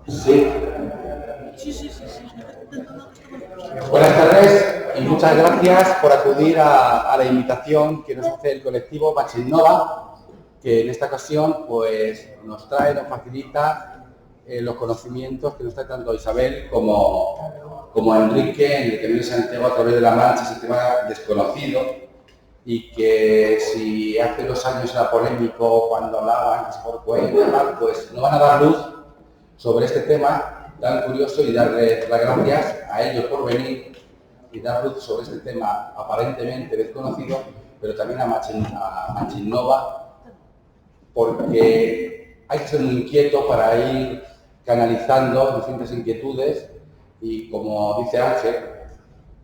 Sí. Buenas tardes y muchas gracias por acudir a la invitación que nos hace el colectivo Machinnova, que en esta ocasión pues nos facilita los conocimientos que nos trae tanto Isabel como Enrique en el Camino de Santiago a través de la Mancha, ese tema desconocido, y que si hace 2 años era polémico cuando hablaban que es por cuenta, pues nos van a dar luz sobre este tema tan curioso y darles las gracias a ellos por venir y dar luz sobre este tema aparentemente desconocido, pero también a Machinnova, porque hay que ser muy inquieto para ir canalizando distintas inquietudes y, como dice Ángel,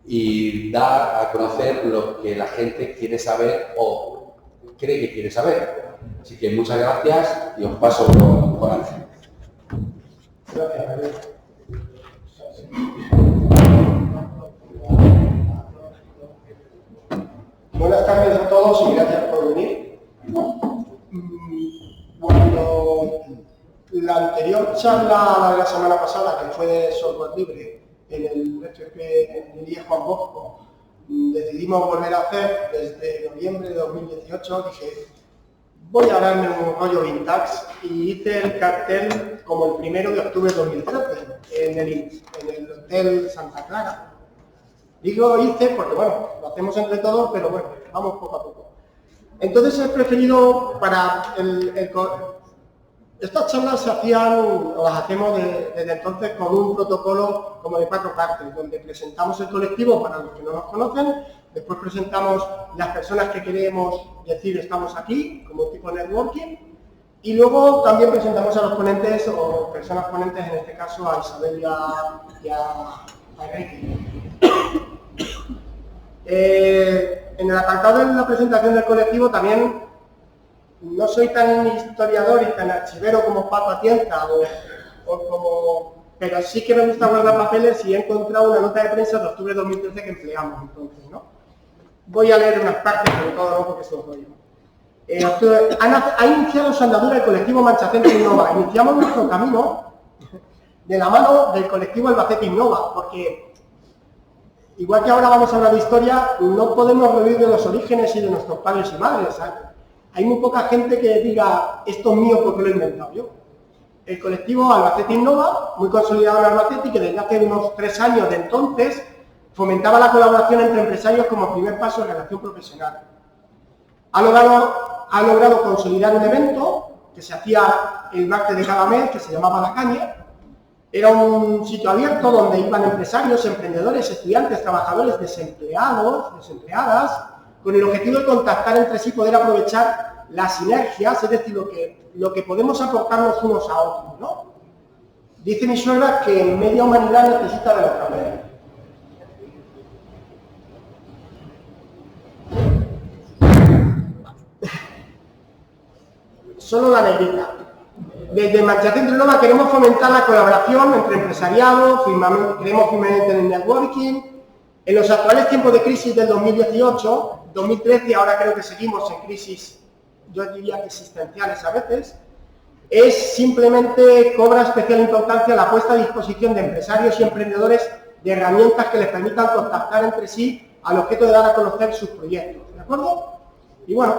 y dar a conocer lo que la gente quiere saber o cree que quiere saber. Así que muchas gracias y os paso con Ángel. Gracias. Buenas tardes a todos y gracias por venir. Cuando la anterior charla de la semana pasada, que fue de software libre, en el FP de Juan Bosco, decidimos volver a hacer desde noviembre de 2018, dije, voy a darme un rollo vintage y hice el cartel como el 1 de octubre de 2013 en el Hotel Santa Clara. Digo hice porque, bueno, lo hacemos entre todos, pero bueno, vamos poco a poco. Entonces he preferido para estas charlas se hacían, o las hacemos desde entonces con un protocolo como de 4 partes, donde presentamos el colectivo para los que no nos conocen, después presentamos las personas que queremos decir estamos aquí, como tipo networking, y luego también presentamos a los ponentes o personas ponentes, en este caso a Isabel y a Enrique. En el apartado de la presentación del colectivo también no soy tan historiador y tan archivero como Paco Atienza, pero sí que me gusta guardar papeles y he encontrado una nota de prensa de octubre de 2013 que empleamos entonces, ¿no? Voy a leer unas partes, pero todo no porque se los doy. Ha iniciado su andadura el colectivo Manchacentro Innova. Iniciamos nuestro camino de la mano del colectivo Albacete Innova, porque igual que ahora vamos a hablar de historia, no podemos revivir de los orígenes y de nuestros padres y madres, ¿sabes? Hay muy poca gente que diga, esto es mío porque lo he inventado yo. El colectivo Albacete Innova, muy consolidado en Albacete, y que desde hace unos 3 años de entonces fomentaba la colaboración entre empresarios como primer paso en relación profesional. Ha logrado consolidar un evento que se hacía el martes de cada mes, que se llamaba La Caña. Era un sitio abierto donde iban empresarios, emprendedores, estudiantes, trabajadores, desempleados, desempleadas, con el objetivo de contactar entre sí, poder aprovechar las sinergias, es decir, lo que podemos aportarnos unos a otros, ¿no? Dice mi suegra que media humanidad necesita de los camiones. Solo la negrita. Desde Manchacentro Innova queremos fomentar la colaboración entre empresariado, queremos firmemente en el networking. En los actuales tiempos de crisis del 2018, 2013, ahora creo que seguimos en crisis, yo diría que existenciales a veces, simplemente cobra especial importancia la puesta a disposición de empresarios y emprendedores de herramientas que les permitan contactar entre sí al objeto de dar a conocer sus proyectos, ¿de acuerdo? Y bueno,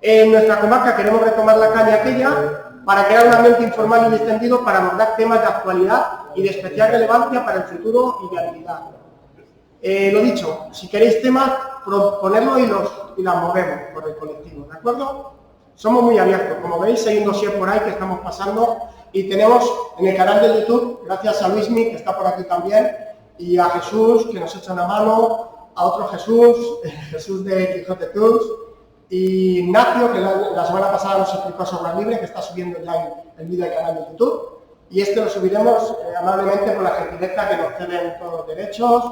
en nuestra comarca queremos retomar la caña aquella para crear un ambiente informal y distendido para abordar temas de actualidad y de especial relevancia para el futuro y viabilidad. Lo dicho, si queréis temas, proponedlos y las movemos por el colectivo, ¿de acuerdo? Somos muy abiertos, como veis hay un dossier por ahí que estamos pasando y tenemos en el canal de YouTube, gracias a Luismi, que está por aquí también, y a Jesús, que nos echa una mano, a otro Jesús, Jesús de Quijote Tours, y Ignacio, que la semana pasada nos explicó software libre, que está subiendo ya el vídeo al canal de YouTube, y este lo subiremos amablemente por la gentileza que nos ceden todos los derechos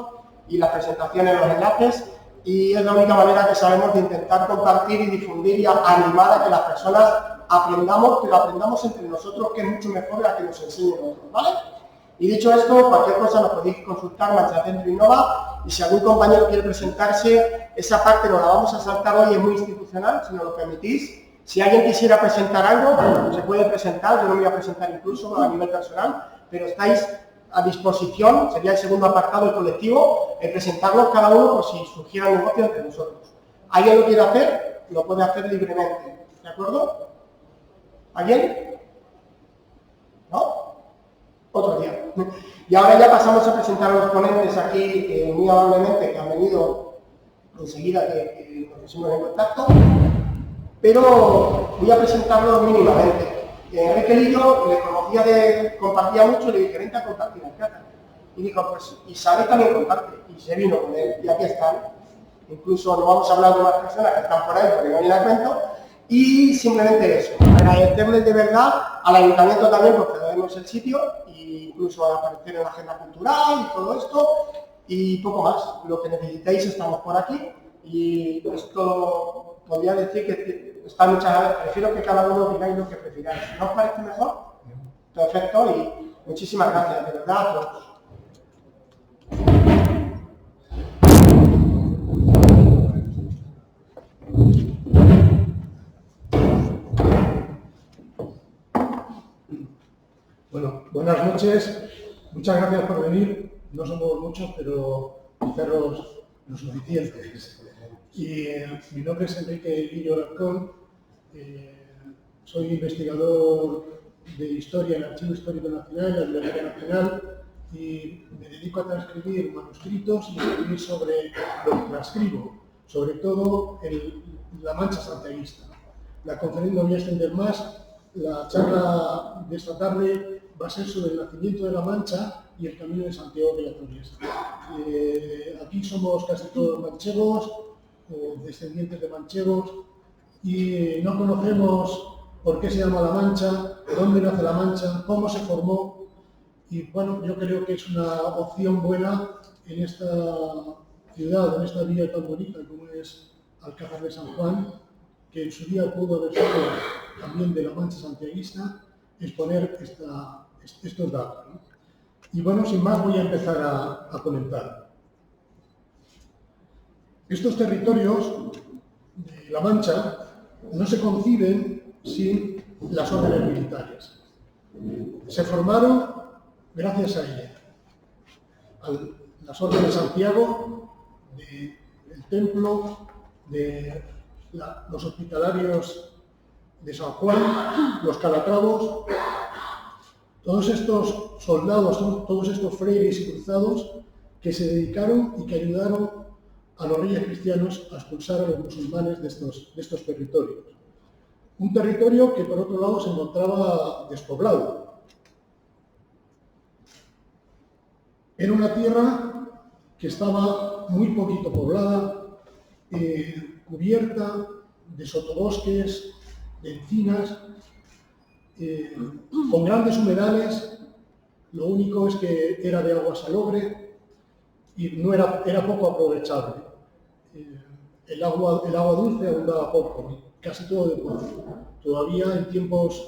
y las presentaciones, los enlaces, y es la única manera que sabemos de intentar compartir y difundir y animar a que las personas aprendamos, pero aprendamos entre nosotros, que es mucho mejor a que nos enseñen otros, ¿vale? Y dicho esto, cualquier cosa nos podéis consultar Manchacentro Innova, y si algún compañero quiere presentarse, esa parte no la vamos a saltar hoy, es muy institucional, si nos lo permitís, Si alguien quisiera presentar algo, pues se puede presentar, yo no me voy a presentar incluso a nivel personal, pero estáis a disposición, sería el segundo apartado del colectivo, el presentarlos cada uno por si surgiera un negocio entre nosotros. ¿Alguien lo quiere hacer? Lo puede hacer libremente, ¿de acuerdo? ¿Alguien? ¿No? Otro día. Y ahora ya pasamos a presentar a los ponentes aquí, muy amablemente, que han venido enseguida que nos pusimos en contacto, pero voy a presentarlos mínimamente. Enrique Lillo le conocía compartía mucho y le dije, vente a compartir en casa. Y dijo, pues Isabel también comparte. Y se vino con él, y aquí están. Incluso no vamos a hablar de más personas que están por ahí, porque no ni las cuento. Y simplemente eso, agradecerles de verdad al ayuntamiento también porque le damos el sitio, e incluso a aparecer en la agenda cultural y todo esto, y poco más. Lo que necesitéis estamos por aquí, y esto podría decir que está muchas veces, prefiero que cada uno digáis lo que prefiráis. ¿No os parece mejor? Perfecto, y muchísimas gracias, de verdad a todos. Bueno, buenas noches, muchas gracias por venir. No somos muchos, pero haceros lo suficientes. Y mi nombre es Enrique Lillo Alarcón, soy investigador de Historia en el Archivo Histórico Nacional, en la Biblioteca Nacional, y me dedico a transcribir manuscritos y escribir sobre lo que transcribo, sobre todo la Mancha santiaguista. La conferencia no voy a extender más. La charla de esta tarde va a ser sobre el nacimiento de la Mancha y el camino de Santiago de la Toliesa. Aquí somos casi todos manchegos, o descendientes de manchegos, y no conocemos por qué se llama La Mancha, dónde nace La Mancha, cómo se formó, y bueno, yo creo que es una opción buena en esta ciudad, en esta villa tan bonita como es Alcázar de San Juan, que en su día pudo haber sido también de la Mancha santiaguista, exponer estos datos, ¿no? Y bueno, sin más voy a empezar a comentar. Estos territorios de la Mancha no se conciben sin las órdenes militares. Se formaron gracias a ellas. Las órdenes de Santiago, del templo, de los hospitalarios de San Juan, los calatravos, todos estos soldados, todos estos frailes y cruzados que se dedicaron y que ayudaron a los reyes cristianos a expulsar a los musulmanes de estos territorios. Un territorio que por otro lado se encontraba despoblado. Era una tierra que estaba muy poquito poblada, cubierta de sotobosques, de encinas, con grandes humedales. Lo único es que era de agua salobre y era poco aprovechable. El agua dulce abundaba poco, casi todo de pozo. Todavía en tiempos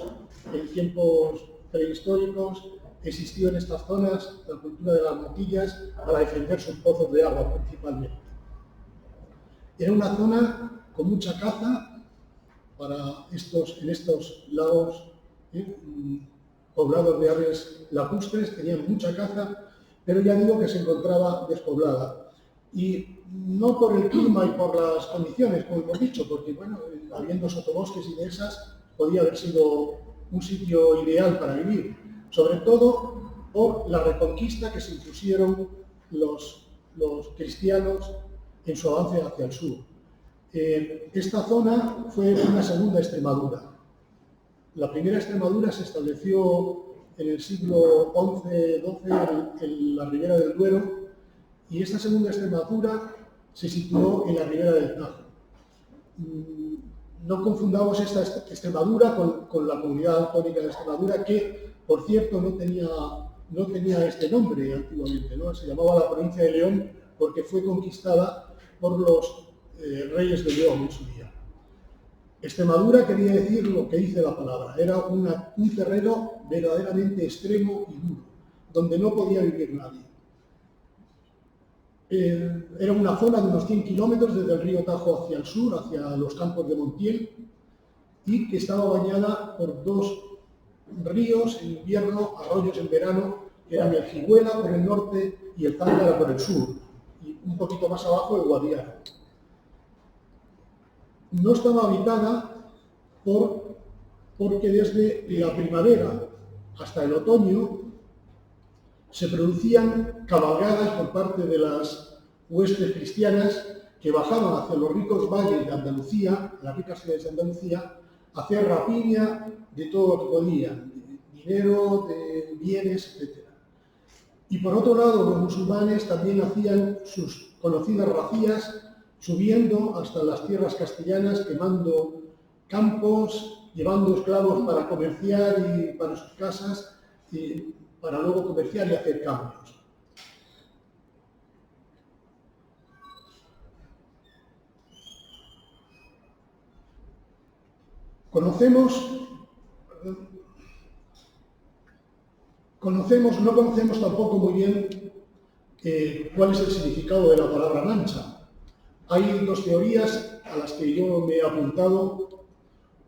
prehistóricos existió en estas zonas la cultura de las moquillas para defender sus pozos de agua principalmente. Era una zona con mucha caza en estos lagos poblados de aves lacustres, tenían mucha caza, pero ya digo que se encontraba despoblada. Y no por el clima y por las condiciones, como hemos dicho, porque bueno, habiendo sotobosques y dehesas, podía haber sido un sitio ideal para vivir, sobre todo por la reconquista que se impusieron los cristianos en su avance hacia el sur. Esta zona fue una segunda Extremadura. La primera Extremadura se estableció en el siglo XI-XII en la ribera del Duero, y esta segunda Extremadura se situó en la ribera del Tajo. No confundamos esta Extremadura con la comunidad autónoma de Extremadura, que, por cierto, no tenía este nombre antiguamente, ¿no? Se llamaba la provincia de León porque fue conquistada por los reyes de León en su día. Extremadura quería decir lo que dice la palabra, era un terreno verdaderamente extremo y duro, donde no podía vivir nadie. Era una zona de unos 100 kilómetros desde el río Tajo hacia el sur, hacia los campos de Montiel, y que estaba bañada por dos ríos en invierno, arroyos en verano, que eran el Jiguela por el norte y el Zángara por el sur, y un poquito más abajo el Guadiaro. No estaba habitada porque desde la primavera hasta el otoño se producían cabalgadas por parte de las huestes cristianas que bajaban hacia los ricos valles de Andalucía, las ricas ciudades de Andalucía, a hacer rapiña de todo lo que podían, de dinero, de bienes, etc. Y por otro lado, los musulmanes también hacían sus conocidas rafías, subiendo hasta las tierras castellanas, quemando campos, llevando esclavos para comerciar y para sus casas, y para luego comerciar y hacer cambios. No conocemos tampoco muy bien cuál es el significado de la palabra mancha. Hay dos teorías a las que yo me he apuntado.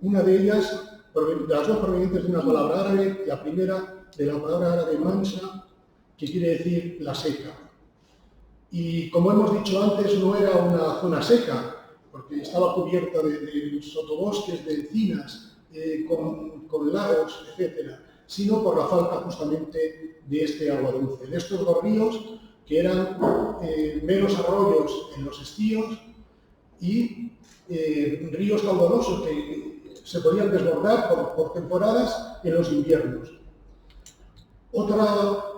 Una de ellas, de las dos provenientes de una palabra árabe, la primera de la palabra árabe mancha, que quiere decir la seca. Y como hemos dicho antes, no era una zona seca, porque estaba cubierta de sotobosques, de encinas, con lagos, etc., sino por la falta justamente de este agua dulce, de estos dos ríos que eran meros arroyos en los estíos y ríos caudalosos que se podían desbordar por temporadas en los inviernos. Otra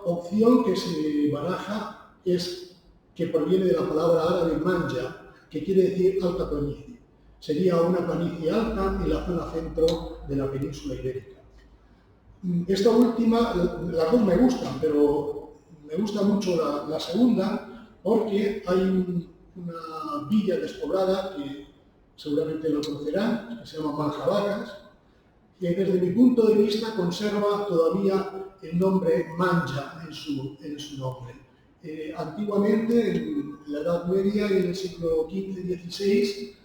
opción que se baraja es que proviene de la palabra árabe manja, que quiere decir alta planicie. Sería una planicie alta en la zona centro de la península ibérica. Esta última, las dos me gustan, pero me gusta mucho la segunda porque hay una villa despoblada que seguramente lo conocerán, que se llama Manjabacas, que desde mi punto de vista conserva todavía el nombre Manja en su nombre. Antiguamente, en la Edad Media y en el siglo XV-XVI,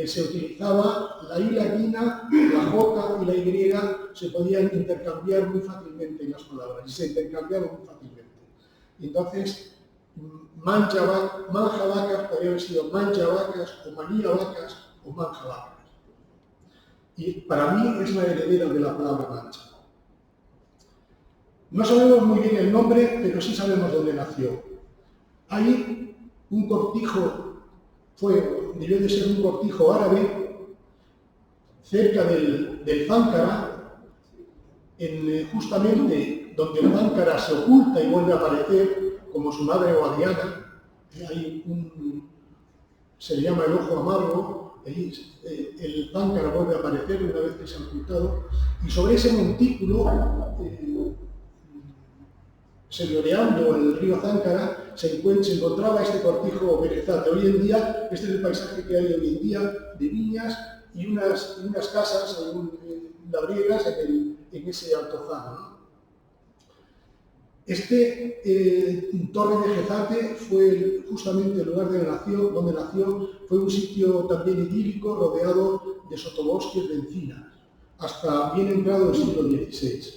se utilizaba la I latina, la J y la Y se podían intercambiar muy fácilmente en las palabras y se intercambiaban muy fácilmente. Y entonces, Manjabacas podría haber sido Manjabacas o Maníavacas o Manjabacas. Y para mí es la heredera de la palabra mancha. No sabemos muy bien el nombre, pero sí sabemos dónde nació. Hay un cortijo, debió de ser un cortijo árabe, cerca del Zángara, justamente donde el Zángara se oculta y vuelve a aparecer, como su madre Guadiana. Se le llama el ojo amargo. El Zángara vuelve a aparecer una vez que se ha ocultado, y sobre ese montículo, señoreando el río Zángara, se encontraba este cortijo Vejezate. Hoy en día, este es el paisaje que hay hoy en día, de viñas y unas casas labriegas en ese altozano, ¿no? Torre Vejezate fue justamente el lugar donde nació, fue un sitio también idílico, rodeado de sotobosques de encinas, hasta bien entrado el siglo XVI.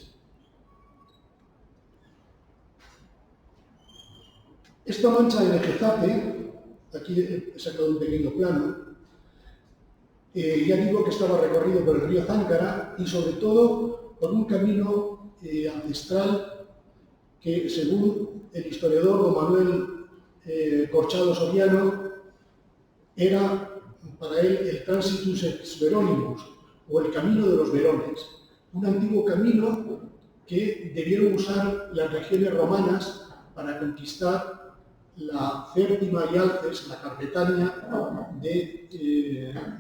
Esta mancha de Vejezate, aquí he sacado un pequeño plano, ya digo que estaba recorrido por el río Zángara y sobre todo por un camino ancestral que, según el historiador don Manuel Corchado Soriano, era para él el Transitus ex Veronimus, o el camino de los Verones, un antiguo camino que debieron usar las regiones romanas para conquistar la Cértima y Alces, la Carpetania de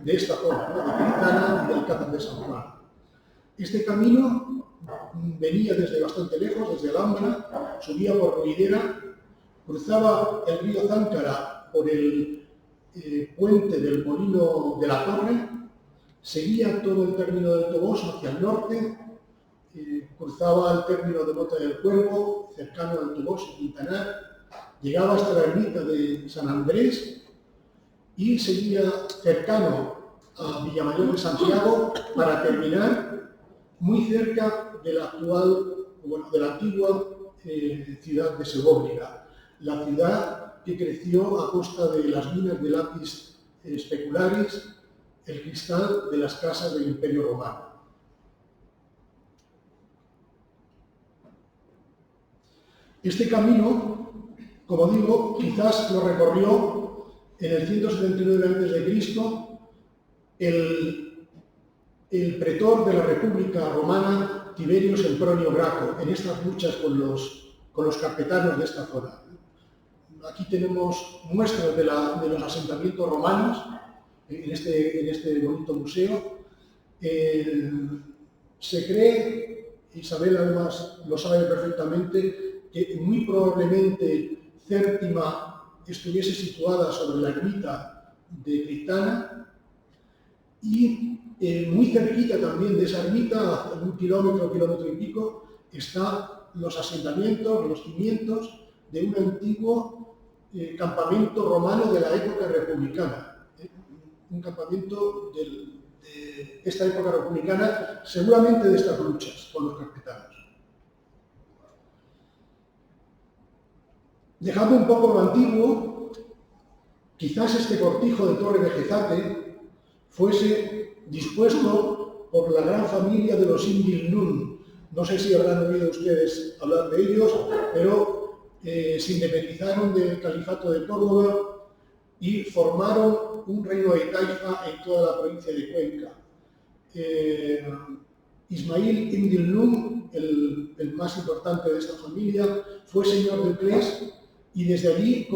esta zona, ¿no?, de Cristana y de Alcázar de San Juan. Este camino venía desde bastante lejos, desde Alhambra, subía por Ruidera, cruzaba el río Zángara por el puente del Molino de la Torre, seguía todo el término del Toboso hacia el norte, cruzaba el término de Mota del Cuervo, cercano al Toboso y Quintanar, llegaba hasta la ermita de San Andrés y seguía cercano a Villamayor de Santiago para terminar muy cerca de la de la antigua ciudad de Segóbriga, la ciudad que creció a costa de las minas de lápiz especulares, el cristal de las casas del Imperio Romano. Este camino, como digo, quizás lo recorrió en el 179 a.C. el pretor de la República Romana, Tiberio Sempronio Graco, en estas luchas con los carpetanos de esta zona. Aquí tenemos muestras de los asentamientos romanos en este bonito museo. Se cree, Isabel además lo sabe perfectamente, que muy probablemente Cértima estuviese situada sobre la ermita de Tritana y muy cerquita también de esa ermita, a 1 kilómetro y pico, están los asentamientos, los cimientos de un antiguo campamento romano de la época republicana. Un campamento de esta época republicana, seguramente de estas luchas con los carpetanos. Dejando un poco lo antiguo, quizás este cortijo de Torre Vejezate fuese dispuesto por la gran familia de los Indilnún. No sé si habrán oído ustedes hablar de ellos, pero se independizaron del Califato de Córdoba y formaron un reino de taifa en toda la provincia de Cuenca. Ismail Indilnún, el más importante de esta familia, fue señor de Uclés y desde allí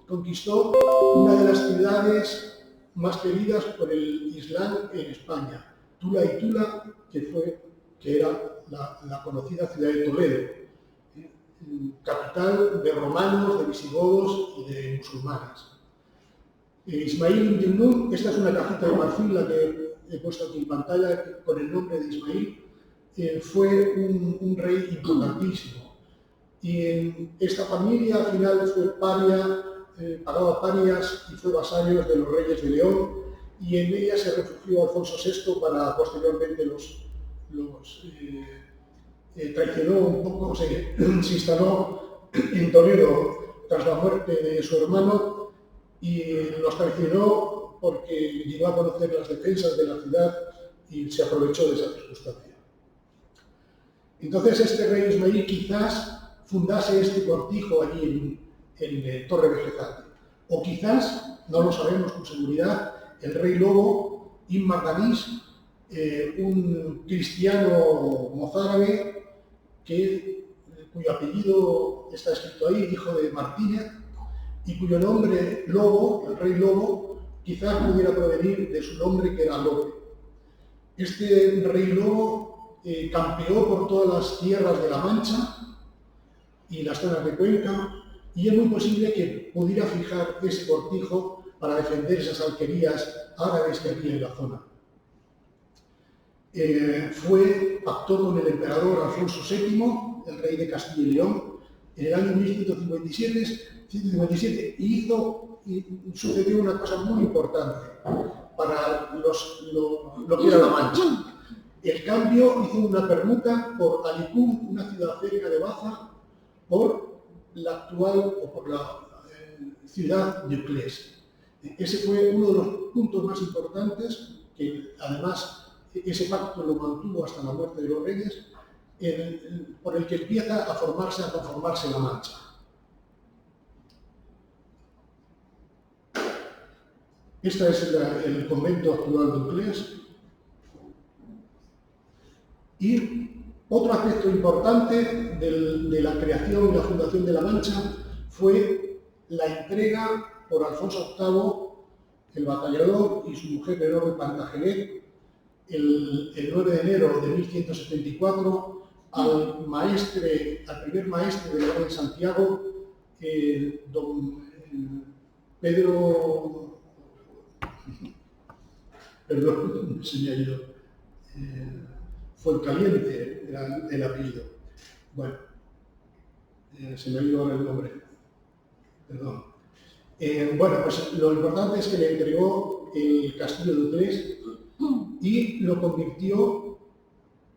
conquistó una de las ciudades más queridas por el Islam en España, Tula y Tula, que era la conocida ciudad de Toledo, capital de romanos, de visigodos y de musulmanes. Ismail Indilnún, esta es una cajita de marfil, la que he puesto aquí en pantalla, con el nombre de Ismail, fue un rey importantísimo. Y en esta familia al final fue paria, pagaba parias y fue vasallo de los reyes de León, y en ella se refugió Alfonso VI para posteriormente traicionó un poco, se instaló en Toledo tras la muerte de su hermano y los traicionó porque llegó a conocer las defensas de la ciudad y se aprovechó de esa circunstancia. Entonces este rey Ismail quizás fundase este cortijo allí en Torre Vejezate. O quizás, no lo sabemos con seguridad, el rey Lobo, Ibn Mardanís, un cristiano mozárabe cuyo apellido está escrito ahí, hijo de Martínez, y cuyo nombre Lobo, el rey Lobo, quizás pudiera provenir de su nombre que era Lope. Este rey Lobo campeó por todas las tierras de La Mancha y las zonas de Cuenca, y es muy posible que pudiera fijar ese cortijo para defender esas alquerías árabes que había en la zona. Pactó con el emperador Alfonso VII, el rey de Castilla y León, en el año 1157 y sucedió una cosa muy importante para lo que era La Mancha. El cambio hizo una permuta por Alicún, una ciudad cerca de Baza, por la ciudad de Uclés. Ese fue uno de los puntos más importantes, que además ese pacto lo mantuvo hasta la muerte de los reyes, por el que empieza a conformarse La Mancha. Este es el convento actual de Uclés. Y otro aspecto importante de la creación y la fundación de La Mancha fue la entrega por Alfonso VIII, el batallador, y su mujer Leonor de Plantagenet, el 9 de enero de 1174, al primer maestre de la Orden de Santiago, don Pedro... Perdón, se me ha ido. Fuencaliente era el apellido. Bueno, se me ha ido ahora el nombre. Perdón. Bueno, pues lo importante es que le entregó el castillo de Uclés y lo convirtió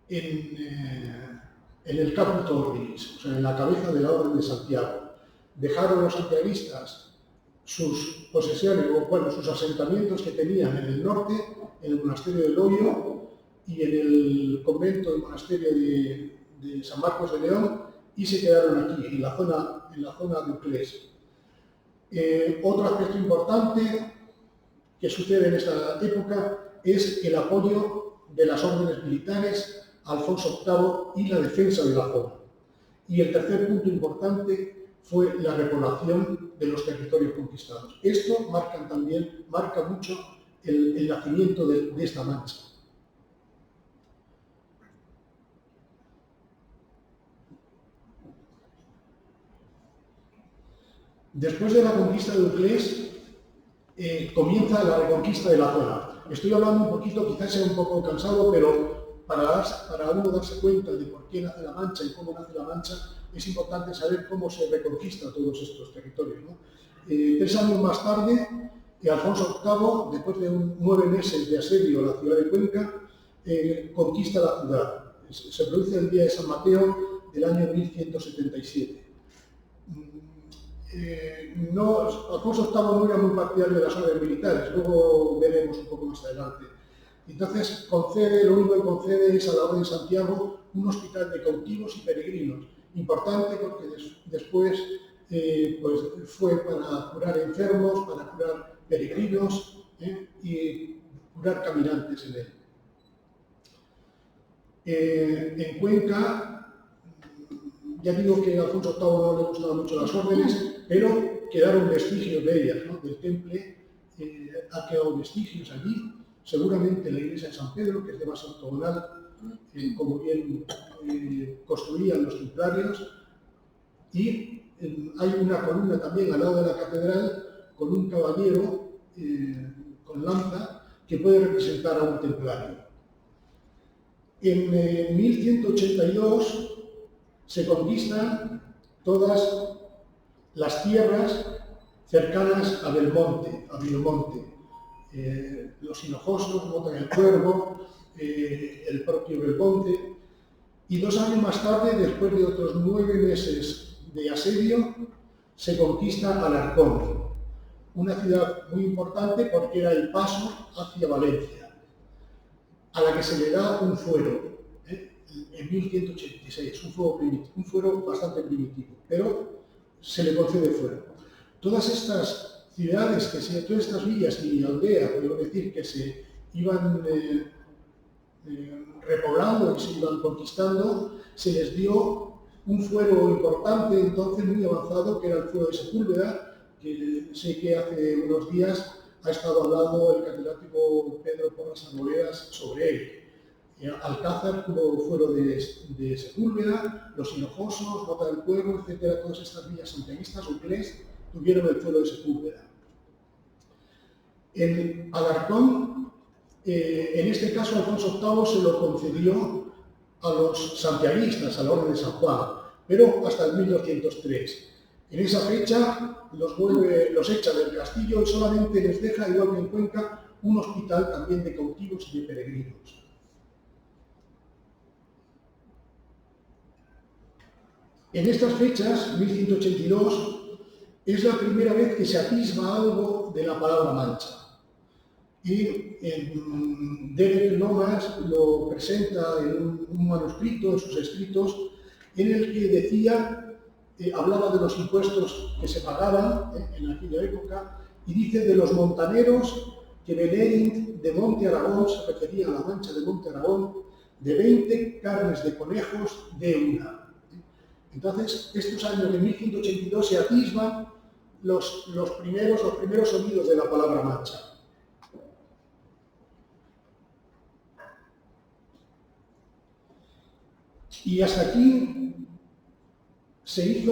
en el caput orbinis, o sea, en la cabeza de la Orden de Santiago. Dejaron los santiaguistas sus posesiones, o bueno, sus asentamientos que tenían en el norte, en el monasterio del Hoyo y en el convento del monasterio de San Marcos de León, y se quedaron aquí, en la zona de Uclés. Otro aspecto importante que sucede en esta época es el apoyo de las órdenes militares a Alfonso VIII y la defensa de la zona. Y el tercer punto importante fue la repoblación de los territorios conquistados. Esto marca mucho el nacimiento de esta mancha. Después de la conquista de Uclés, comienza la reconquista de la zona. Estoy hablando un poquito, quizás sea un poco cansado, pero para uno darse cuenta de por qué nace la Mancha y cómo nace la Mancha, es importante saber cómo se reconquista todos estos territorios, ¿no? 3 años más tarde, Alfonso VIII, después de 9 meses de asedio a la ciudad de Cuenca, conquista la ciudad. Se produce el día de San Mateo del año 1177. Alfonso VIII no era muy partidario de las órdenes militares, luego veremos un poco más adelante. Entonces, lo único que concede es a la Orden de Santiago un hospital de cautivos y peregrinos, importante porque después pues fue para curar enfermos, para curar peregrinos y curar caminantes en él. En Cuenca, ya digo que a Alfonso VIII no le gustaban mucho las órdenes, pero quedaron vestigios de ellas, ¿no? Del temple ha quedado vestigios allí. Seguramente la iglesia de San Pedro, que es de base octogonal, como bien construían los templarios, y hay una columna también al lado de la catedral con un caballero con lanza que puede representar a un templario. En 1182 se conquistan todas las tierras cercanas a Belmonte, los Hinojosos, Mota del Cuervo, el propio Belmonte, y 2 años más tarde, después de otros 9 meses de asedio, se conquista Alarcón, una ciudad muy importante porque era el paso hacia Valencia, a la que se le da un fuero, en 1186, un fuero bastante primitivo, pero se le concede fuero. Todas estas ciudades, todas estas villas y aldeas, podemos decir, que se iban repoblando y se iban conquistando, se les dio un fuero importante, entonces muy avanzado, que era el fuero de Sepúlveda, que sé que hace unos días ha estado hablando el catedrático Pedro Porras Arboledas sobre él. Alcázar tuvo fuero de Sepúlveda, los Hinojosos, Mota del Cuervo, etcétera, todas estas villas santiaguistas, Uclés, tuvieron el fuero de Sepúlveda. En Alarcón, en este caso Alfonso VIII se lo concedió a los santiaguistas, a la Orden de San Juan, pero hasta el 1203. En esa fecha los echa del castillo y solamente les deja, igual que en Cuenca, un hospital también de cautivos y de peregrinos. En estas fechas, 1182, es la primera vez que se atisba algo de la palabra Mancha. Y Derek Lomas lo presenta en un manuscrito, en sus escritos, en el que decía, hablaba de los impuestos que se pagaban en aquella época, y dice de los montaneros que venien de Monte Aragón, se refería a la Mancha de Monte Aragón, de 20 carnes de conejos de una. Entonces, estos años de 1182 se atisban los primeros sonidos de la palabra Mancha. Y hasta aquí se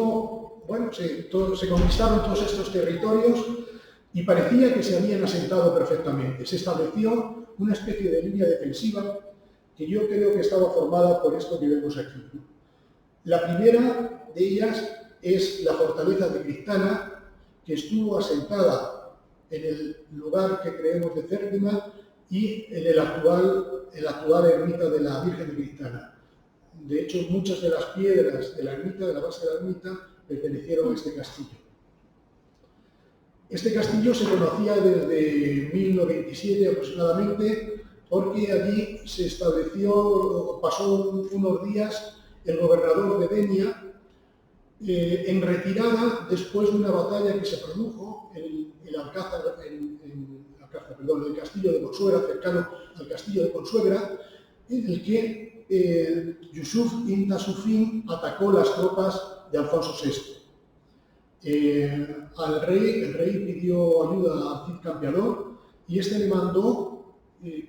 conquistaron todos estos territorios y parecía que se habían asentado perfectamente. Se estableció una especie de línea defensiva que yo creo que estaba formada por esto que vemos aquí. La primera de ellas es la fortaleza de Cristana, que estuvo asentada en el lugar que creemos de Cértima y en la actual ermita de la Virgen de Cristana. De hecho, muchas de las piedras de la ermita, de la base de la ermita, pertenecieron a este castillo. Este castillo se conocía desde 1097 aproximadamente, porque allí se estableció, pasó unos días el gobernador de Denia en retirada después de una batalla que se produjo en el castillo de Consuegra, cercano al castillo de Consuegra, en el que Yusuf ibn Tasufin atacó las tropas de Alfonso VI. El rey pidió ayuda al Cid Campeador y este le mandó,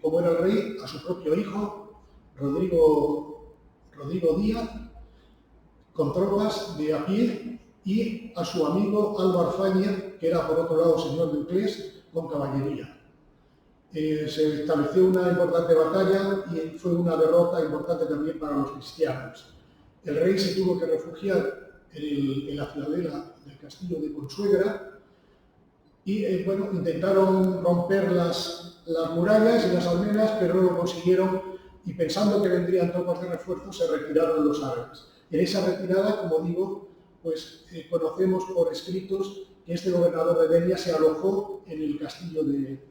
como era el rey, a su propio hijo, Rodrigo Díaz, con tropas de a pie, y a su amigo Álvar Fáñez, que era por otro lado señor de Uclés, con caballería. Se estableció una importante batalla y fue una derrota importante también para los cristianos. El rey se tuvo que refugiar en la ciudadela del castillo de Consuegra y bueno, intentaron romper las murallas y las almenas, pero no lo consiguieron, y pensando que vendrían tropas de refuerzo se retiraron los árabes. En esa retirada, como digo, pues conocemos por escritos que este gobernador de Denia se alojó en el castillo de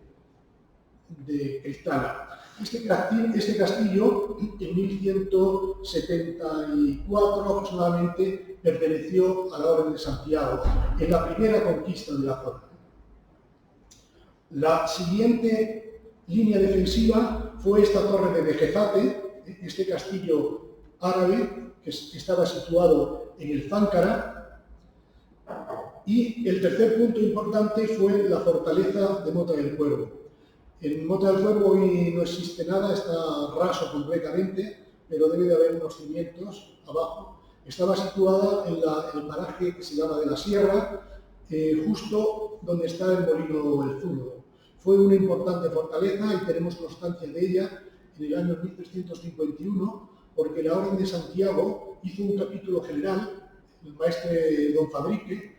Cristana. Este castillo, en 1174 aproximadamente, perteneció a la Orden de Santiago, en la primera conquista de la zona. La siguiente línea defensiva fue esta torre de Vejezate, este castillo árabe que estaba situado en el Záncara, y el tercer punto importante fue la fortaleza de Mota del Cuervo. En Mota del Cuervo hoy no existe nada, está raso completamente, pero debe de haber unos cimientos abajo. Estaba situada en el paraje que se llama de la Sierra, justo donde está el molino El Zurdo. Fue una importante fortaleza y tenemos constancia de ella en el año 1351, porque la Orden de Santiago hizo un capítulo general, el maestre Don Fabrique,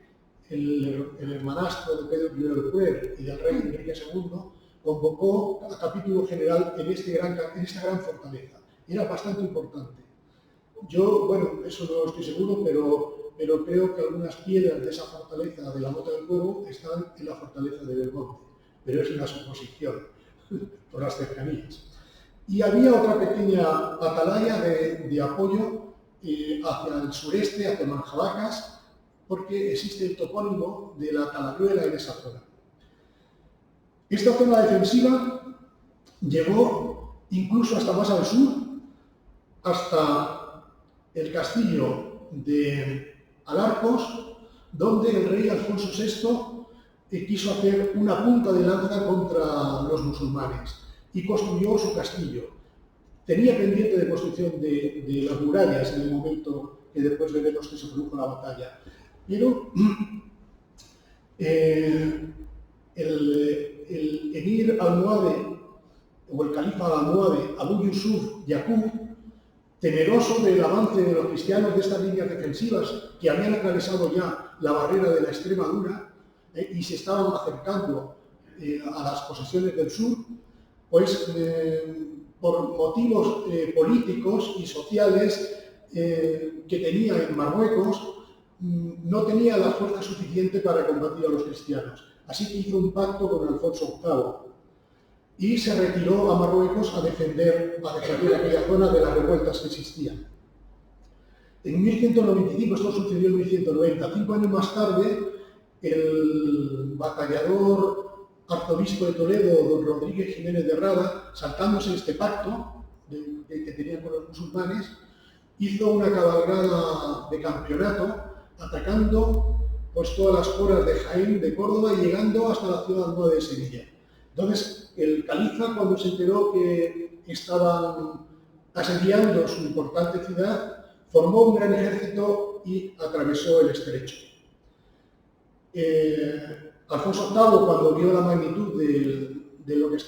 el hermanastro de Pedro I el Cruel y del rey Enrique II, convocó a capítulo general en esta gran fortaleza. Era bastante importante. Yo, bueno, eso no estoy seguro, pero creo que algunas piedras de esa fortaleza de la Mota del Cuervo están en la fortaleza de Belmonte, pero es una suposición por las cercanías. Y había otra pequeña atalaya de apoyo hacia el sureste, hacia Manjabacas, porque existe el topónimo de la Talayuela en esa zona. Esta zona defensiva llegó incluso hasta más al sur, hasta el castillo de Alarcos, donde el rey Alfonso VI quiso hacer una punta de lanza contra los musulmanes y construyó su castillo. Tenía pendiente de construcción de las murallas en el momento que después veremos que se produjo la batalla, pero el emir almohade o el califa almohade Abu Yusuf Yaqub, temeroso del avance de los cristianos de estas líneas defensivas que habían atravesado ya la barrera de la Extremadura y se estaban acercando a las posesiones del sur, pues por motivos políticos y sociales que tenía en Marruecos, no tenía la fuerza suficiente para combatir a los cristianos. Así que hizo un pacto con Alfonso VIII y se retiró a Marruecos a defender aquella zona de las revueltas que existían. En 1195, esto sucedió en 1190, 5 años más tarde, el batallador arzobispo de Toledo, don Rodríguez Jiménez de Rada, saltándose este pacto que tenía con los musulmanes, hizo una cabalgada de campeonato atacando pues todas las cuerdas de Jaén, de Córdoba, y llegando hasta la ciudad nueva de Sevilla. Entonces, el califa, cuando se enteró que estaban asediando su importante ciudad, formó un gran ejército y atravesó el estrecho. Alfonso VIII, cuando vio la magnitud de lo que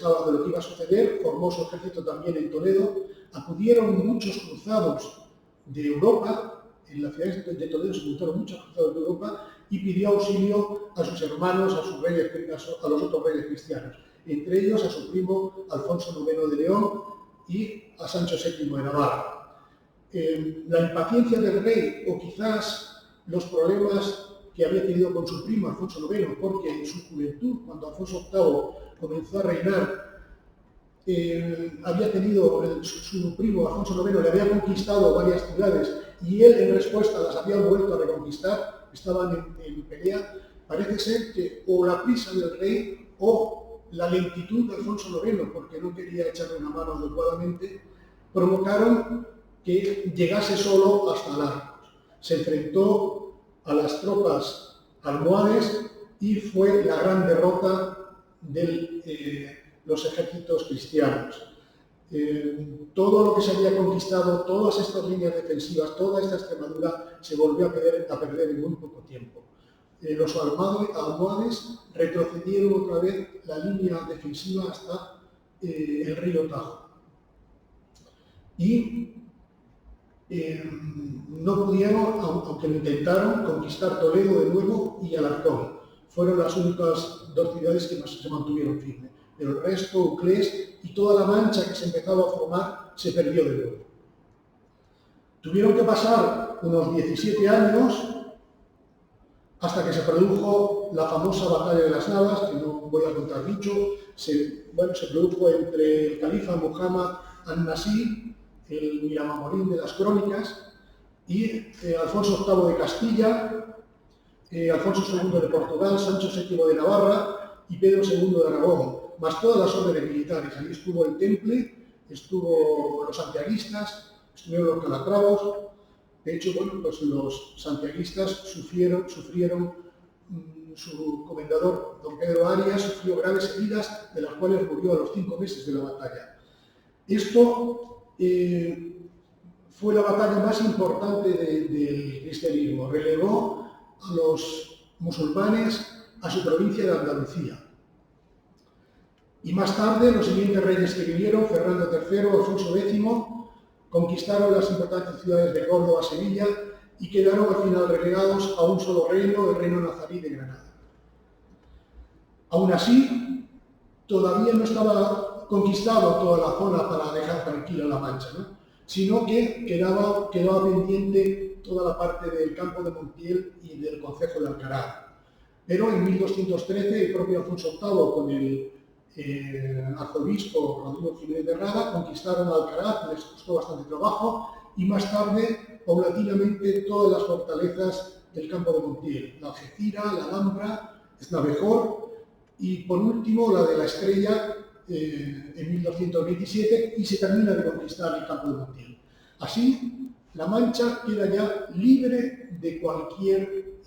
iba a suceder, formó su ejército también en Toledo. Acudieron muchos cruzados de Europa. En la ciudad de Toledo se juntaron muchos cruzados de Europa y pidió auxilio a sus hermanos, a los otros reyes cristianos. entre ellos a su primo Alfonso IX de León y a Sancho VII de Navarra. La impaciencia del rey, o quizás los problemas que había tenido con su primo Alfonso IX, porque en su juventud, cuando Alfonso VIII comenzó a reinar, había tenido, su primo Alfonso IX le había conquistado varias ciudades y él en respuesta las había vuelto a reconquistar, estaban en pelea. Parece ser que o la prisa del rey o la lentitud de Alfonso IX, porque no quería echarle una mano adecuadamente, provocaron que llegase solo hasta Arcos. Se enfrentó a las tropas almohades y fue la gran derrota de los ejércitos cristianos. Todo lo que se había conquistado, todas estas líneas defensivas, toda esta Extremadura se volvió a perder en muy poco tiempo. Los almohades retrocedieron otra vez la línea defensiva hasta el río Tajo. Y no pudieron, aunque lo intentaron, conquistar Toledo de nuevo y Alarcón. Fueron las únicas dos ciudades que se mantuvieron firmes. Pero el resto, Uclés y toda la Mancha que se empezaba a formar, se perdió de nuevo. Tuvieron que pasar unos 17 años hasta que se produjo la famosa Batalla de las Navas, que no voy a contar mucho. Se produjo entre el califa Muhammad al-Nasir, el Miramamorín de las crónicas, y Alfonso VIII de Castilla, Alfonso II de Portugal, Sancho VII de Navarra y Pedro II de Aragón, más todas las órdenes militares. Allí estuvo el Temple, estuvo los santiaguistas, estuvieron los calatravos. De hecho, bueno, pues los santiaguistas sufrieron, su comendador, don Pedro Arias, sufrió graves heridas, de las cuales murió a los 5 meses de la batalla. Esto fue la batalla más importante del cristianismo. Relegó a los musulmanes a su provincia de Andalucía. Y más tarde, los siguientes reyes que vinieron, Fernando III, Alfonso X, conquistaron las importantes ciudades de Córdoba, Sevilla, y quedaron al final relegados a un solo reino, el reino nazarí de Granada. Aún así, todavía no estaba conquistado toda la zona para dejar tranquila la Mancha, ¿no? Sino que quedaba pendiente toda la parte del campo de Montiel y del concejo de Alcaraz. Pero en 1213 el propio Alfonso VIII con el arzobispo Rodrigo Jiménez de Rada conquistaron Alcaraz, les costó bastante trabajo, y más tarde, paulatinamente, todas las fortalezas del campo de Montiel, la Algeciras, la Alhambra, Esnavejor y por último la de la Estrella en 1227, y se termina de conquistar el campo de Montiel. Así, la Mancha queda ya libre de cualquier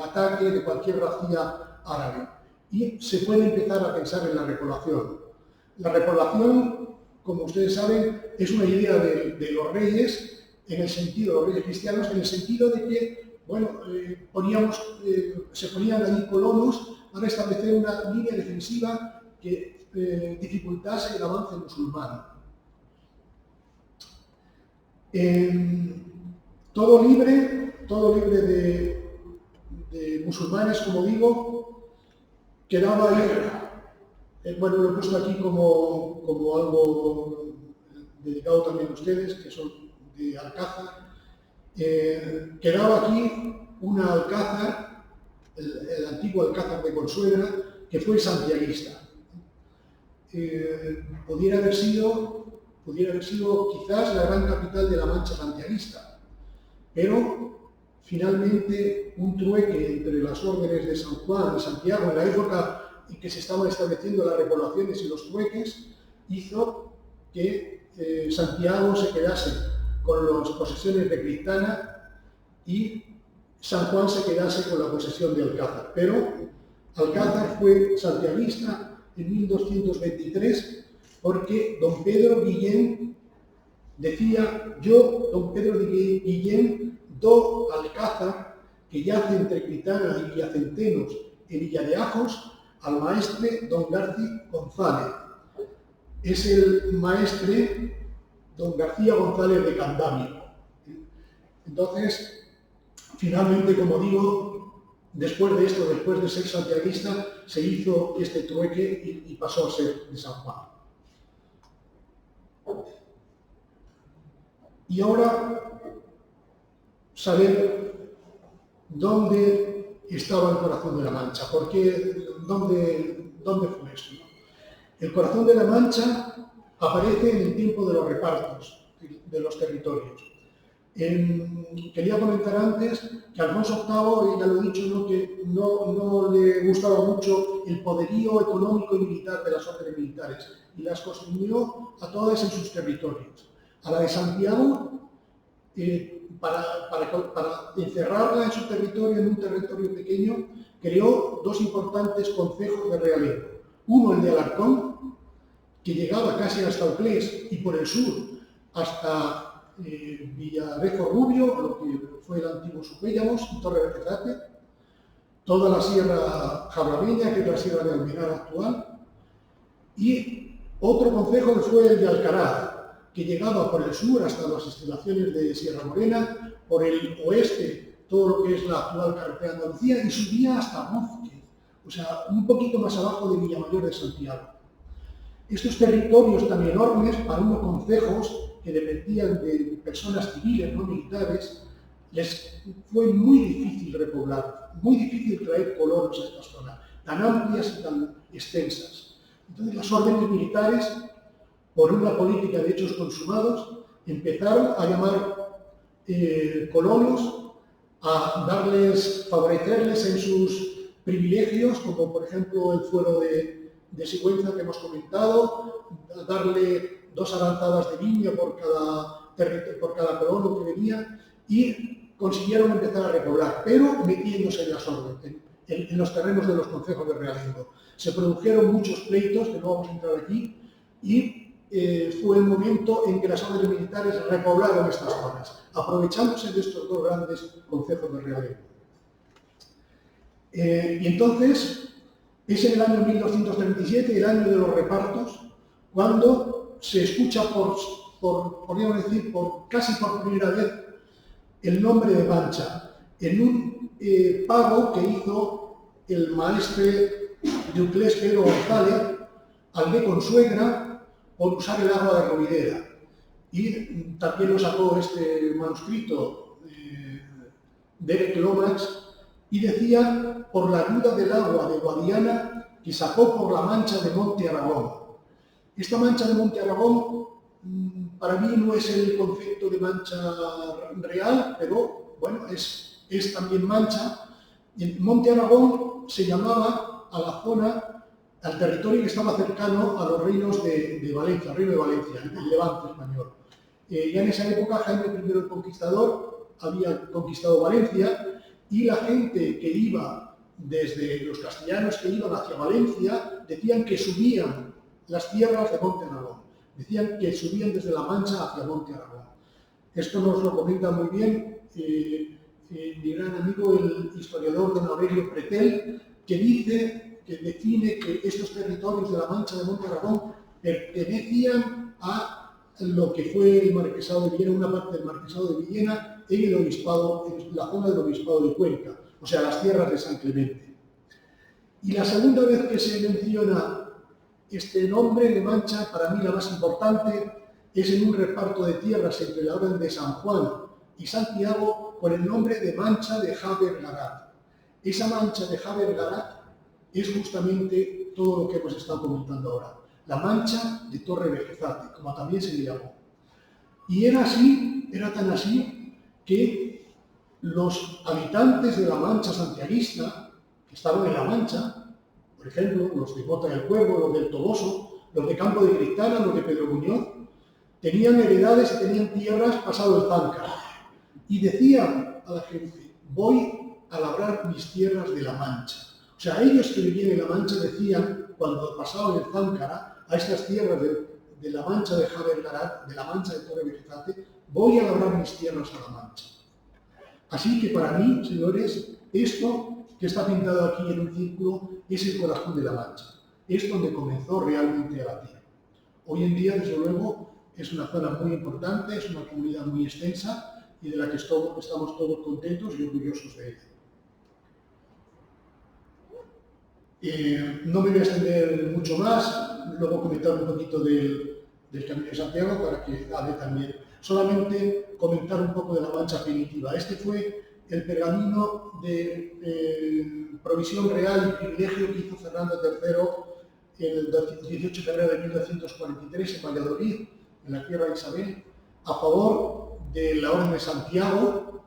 ataque, de cualquier racía árabe. Y se puede empezar a pensar en la repoblación. La repoblación, como ustedes saben, es una idea de los reyes, en el sentido, los reyes cristianos, en el sentido de que, bueno, se ponían allí colonos para establecer una línea defensiva que dificultase el avance musulmán. Todo libre de musulmanes, como digo, quedaba ahí, bueno, lo he puesto aquí como algo dedicado también a ustedes, que son de Alcázar. Quedaba aquí una alcázar, el antiguo Alcázar de Consuegra, que fue santiaguista. Pudiera haber sido quizás la gran capital de la Mancha santiaguista, pero finalmente un trueque entre las órdenes de San Juan y Santiago en la época en que se estaban estableciendo las repoblaciones y los trueques hizo que Santiago se quedase con las posesiones de Cristana y San Juan se quedase con la posesión de Alcázar. Pero Alcázar fue santiaguista en 1223 porque don Pedro Guillén decía: yo, don Pedro de Guillén, do Alcázar, que yace entre Critana y Villacentenos en Villa de Ajos, al maestre don García González. Es el maestre don García González de Candamio. Entonces, finalmente, como digo, después de esto, después de ser santiaguista, se hizo este trueque y pasó a ser de San Juan. Y ahora, saber dónde estaba el corazón de la Mancha, dónde fue esto, ¿no? El corazón de la Mancha aparece en el tiempo de los repartos de los territorios. Quería comentar antes que Alfonso VIII, ya lo he dicho, ¿no?, que no le gustaba mucho el poderío económico y militar de las órdenes militares y las consumió a todas en sus territorios. A la de Santiago, para encerrarla en su territorio, en un territorio pequeño, creó dos importantes concejos de realengo. Uno, el de Alarcón, que llegaba casi hasta Oclés y por el sur hasta Villarejo Rubio, lo que fue el antiguo Supéllamos, y Torre Bergezate, toda la Sierra Jabrameña, que es la Sierra de Almenar actual, y otro concejo que fue el de Alcaraz, que llegaba por el sur hasta las estribaciones de Sierra Morena, por el oeste todo lo que es la actual carretera de Andalucía y subía hasta Móstoles, o sea, un poquito más abajo de Villamayor de Santiago. Estos territorios tan enormes, para unos concejos que dependían de personas civiles, no militares, les fue muy difícil repoblar, muy difícil traer colonos a estas zonas, tan amplias y tan extensas. Entonces las órdenes militares, por una política de hechos consumados, empezaron a llamar colonos, a favorecerles en sus privilegios, como por ejemplo el fuero de Sigüenza que hemos comentado, darle 2 aranzadas de viña por cada colono que venía, y consiguieron empezar a repoblar, pero metiéndose en las órdenes, en los terrenos de los concejos de realengo. Se produjeron muchos pleitos, que no vamos a entrar aquí, y fue el momento en que las órdenes militares repoblaron estas zonas, aprovechándose de estos dos grandes concejos de realengo. Y entonces, es en el año 1237, el año de los repartos, cuando se escucha podríamos decir, casi por primera vez, el nombre de Mancha, en un pago que hizo el maestre de Uclés, Pedro González, al de Consuegra, por usar el agua de Rovidera. Y también lo sacó este manuscrito Derek Lomax, y decía por la ayuda del agua de Guadiana que sacó por la mancha de Monte Aragón. Esta mancha de Monte Aragón para mí no es el concepto de mancha real, pero bueno, es también mancha. En Monte Aragón se llamaba a la zona, al territorio que estaba cercano a los reinos de Valencia, el reino de Valencia, el Levante español. Ya en esa época Jaime I el Conquistador había conquistado Valencia, y la gente que iba, desde los castellanos que iban hacia Valencia, decían que subían las tierras de Monte Aragón, decían que subían desde La Mancha hacia Monte Aragón. Esto nos lo comenta muy bien mi gran amigo, el historiador don Aurelio Pretel, que define que estos territorios de La Mancha de Monte Aragón pertenecían a lo que fue el Marquesado de Villena, una parte del Marquesado de Villena, en el obispado, en la zona del obispado de Cuenca, o sea, las tierras de San Clemente. Y la segunda vez que se menciona este nombre de Mancha, para mí la más importante, es en un reparto de tierras entre la orden de San Juan y Santiago, con el nombre de Mancha de Javer-Garat. Esa Mancha de Javer-Garat es justamente todo lo que hemos estado comentando ahora, la Mancha de Torre Bergezate, como también se le llamó. Y era tan así, que los habitantes de la Mancha santiaguista, que estaban en la Mancha, por ejemplo, los de Mota del Cuervo, los del Toboso, los de Campo de Cristana, los de Pedro Muñoz, tenían heredades y tenían tierras pasado el Záncara. Y decían a la gente, voy a labrar mis tierras de la Mancha. O sea, ellos que vivían en la Mancha decían, cuando pasaban el Záncara, a estas tierras de la Mancha de Javer-Garat, de la Mancha de Torre Bergezate, voy a labrar mis tierras a la Mancha. Así que para mí, señores, esto que está pintado aquí en un círculo es el corazón de la Mancha. Es donde comenzó realmente a latir. Hoy en día, desde luego, es una zona muy importante, es una comunidad muy extensa y de la que estamos todos contentos y orgullosos de ella. No me voy a extender mucho más, luego comentar un poquito del Camino de Santiago para que hable también. Solamente comentar un poco de la Mancha primitiva. Este fue el pergamino de provisión real y privilegio que hizo Fernando III el 18 de febrero de 1943 en Valladolid, en la tierra de Isabel, a favor de la Orden de Santiago,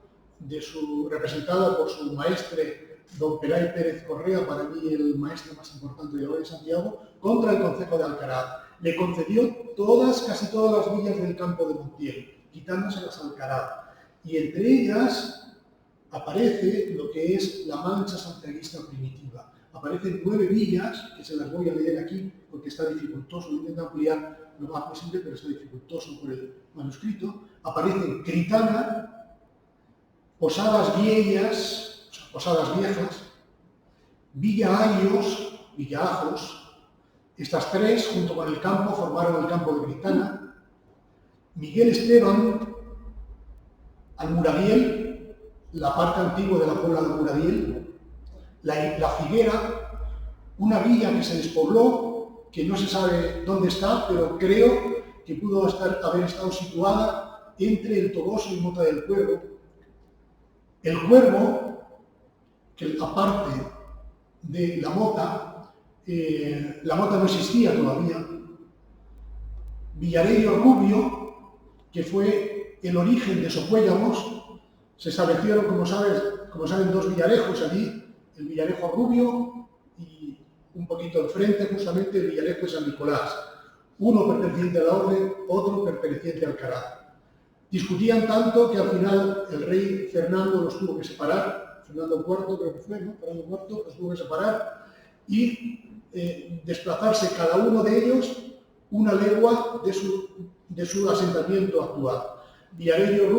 representada por su maestre don Pelay Pérez Correa, para mí el maestro más importante de la Orden de Santiago, contra el Concejo de Alcaraz. Le concedió casi todas las villas del campo de Montiel, quitándoselas a Alcaraz. Y entre ellas aparece lo que es la Mancha santiaguista primitiva. Aparecen 9 villas, que se las voy a leer aquí porque está dificultoso, lo intento ampliar lo más posible, pero está dificultoso por el manuscrito. Aparecen Critana, Posadas Viejas, Villa Ayos, Villa Ajos. Estas 3, junto con el campo, formaron el campo de Critana. Miguel Esteban, Almuradiel, la parte antigua de la Puebla de Almuradiel. La Figuera, una villa que se despobló, que no se sabe dónde está, pero creo que pudo haber estado situada entre el Toboso y Mota del Cuervo. El Cuervo, que aparte de la Mota no existía todavía. Villarello Rubio, que fue el origen de Socuéllamos. Se establecieron, como saben, 2 villarejos allí, el Villarejo Rubio y un poquito enfrente, justamente, el Villarejo de San Nicolás. Uno perteneciente a la Orden, otro perteneciente al Alcaraz. Discutían tanto que al final el rey Fernando los tuvo que separar, Fernando IV creo que fue, ¿no? Fernando IV los tuvo que separar y desplazarse cada uno de ellos una legua de su asentamiento actual. Villarejo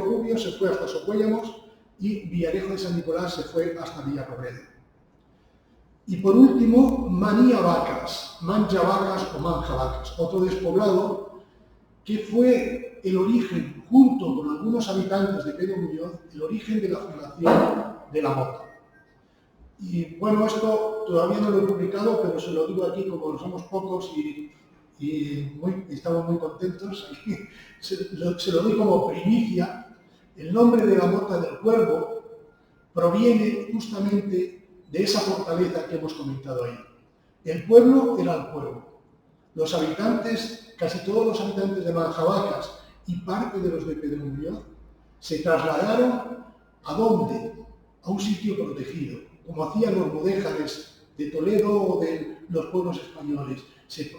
Rubio se fue hasta Socuéllamos y Villarejo de San Nicolás se fue hasta Villarrobledo. Y por último, Manjavacas o Manjavacas, otro despoblado que fue el origen, junto con algunos habitantes de Pedro Muñoz, el origen de la fundación de la Mota. Y bueno, esto todavía no lo he publicado, pero se lo digo aquí como somos pocos y estamos muy contentos. Se lo doy como primicia. El nombre de la Mota del Cuervo proviene justamente de esa fortaleza que hemos comentado ahí. El pueblo era el Cuervo. Los habitantes, casi todos los habitantes de Manjavacas y parte de los de Pedro Muñoz, se trasladaron ¿a dónde? A un sitio protegido, como hacían los mudéjares de Toledo o de los pueblos españoles. Se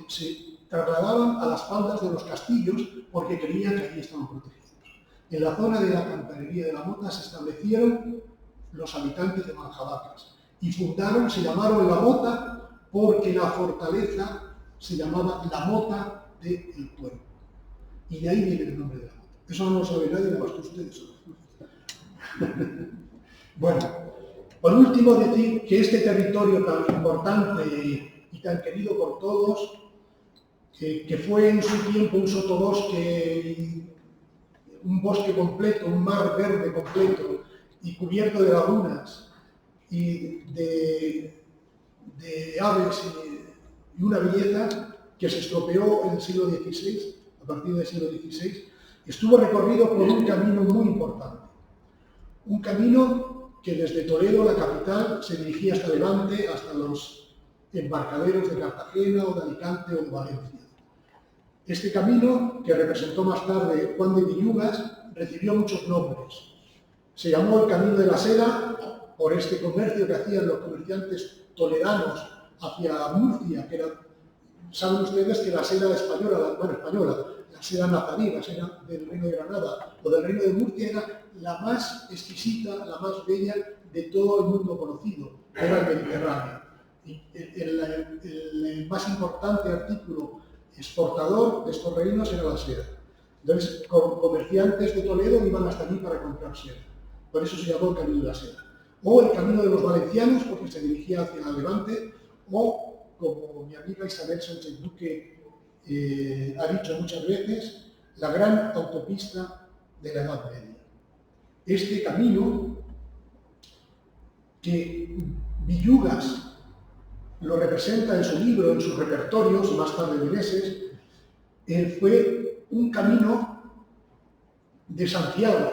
trasladaban a las faldas de los castillos porque creían que allí estaban protegidos. En la zona de la Cantarería de la Mota se establecieron los habitantes de Manjavacas y se llamaron La Mota porque la fortaleza se llamaba La Mota del Cuervo. Y de ahí viene el nombre de la Mota. Eso no lo sabe nadie, nada más que ustedes. Bueno, por último decir que este territorio tan importante y tan querido por todos, que fue en su tiempo un sotobosque, un bosque completo, un mar verde completo y cubierto de lagunas y de aves y una belleza que se estropeó en el siglo XVI, a partir del siglo XVI, estuvo recorrido por un camino muy importante. Un camino que desde Toledo, la capital, se dirigía hasta Levante, hasta los embarcaderos de Cartagena o de Alicante o de Valencia. Este camino, que representó más tarde Juan de Villugas, recibió muchos nombres. Se llamó el Camino de la Seda por este comercio que hacían los comerciantes toledanos hacia Murcia, que era, saben ustedes que la seda española, la seda nazarí, la seda del Reino de Granada o del Reino de Murcia era la más exquisita, la más bella de todo el mundo conocido, era el Mediterráneo. Y el más importante artículo exportador de estos reinos era la seda. Entonces, comerciantes de Toledo iban hasta allí para comprar seda. Por eso se llamó el Camino de la Seda. O el Camino de los Valencianos, porque se dirigía hacia Levante, o, como mi amiga Isabel Sánchez Duque ha dicho muchas veces, la gran autopista de la Edad Media. Este camino que Villugas lo representa en su libro, en sus repertorios, más tarde Meneses, fue un camino de Santiago.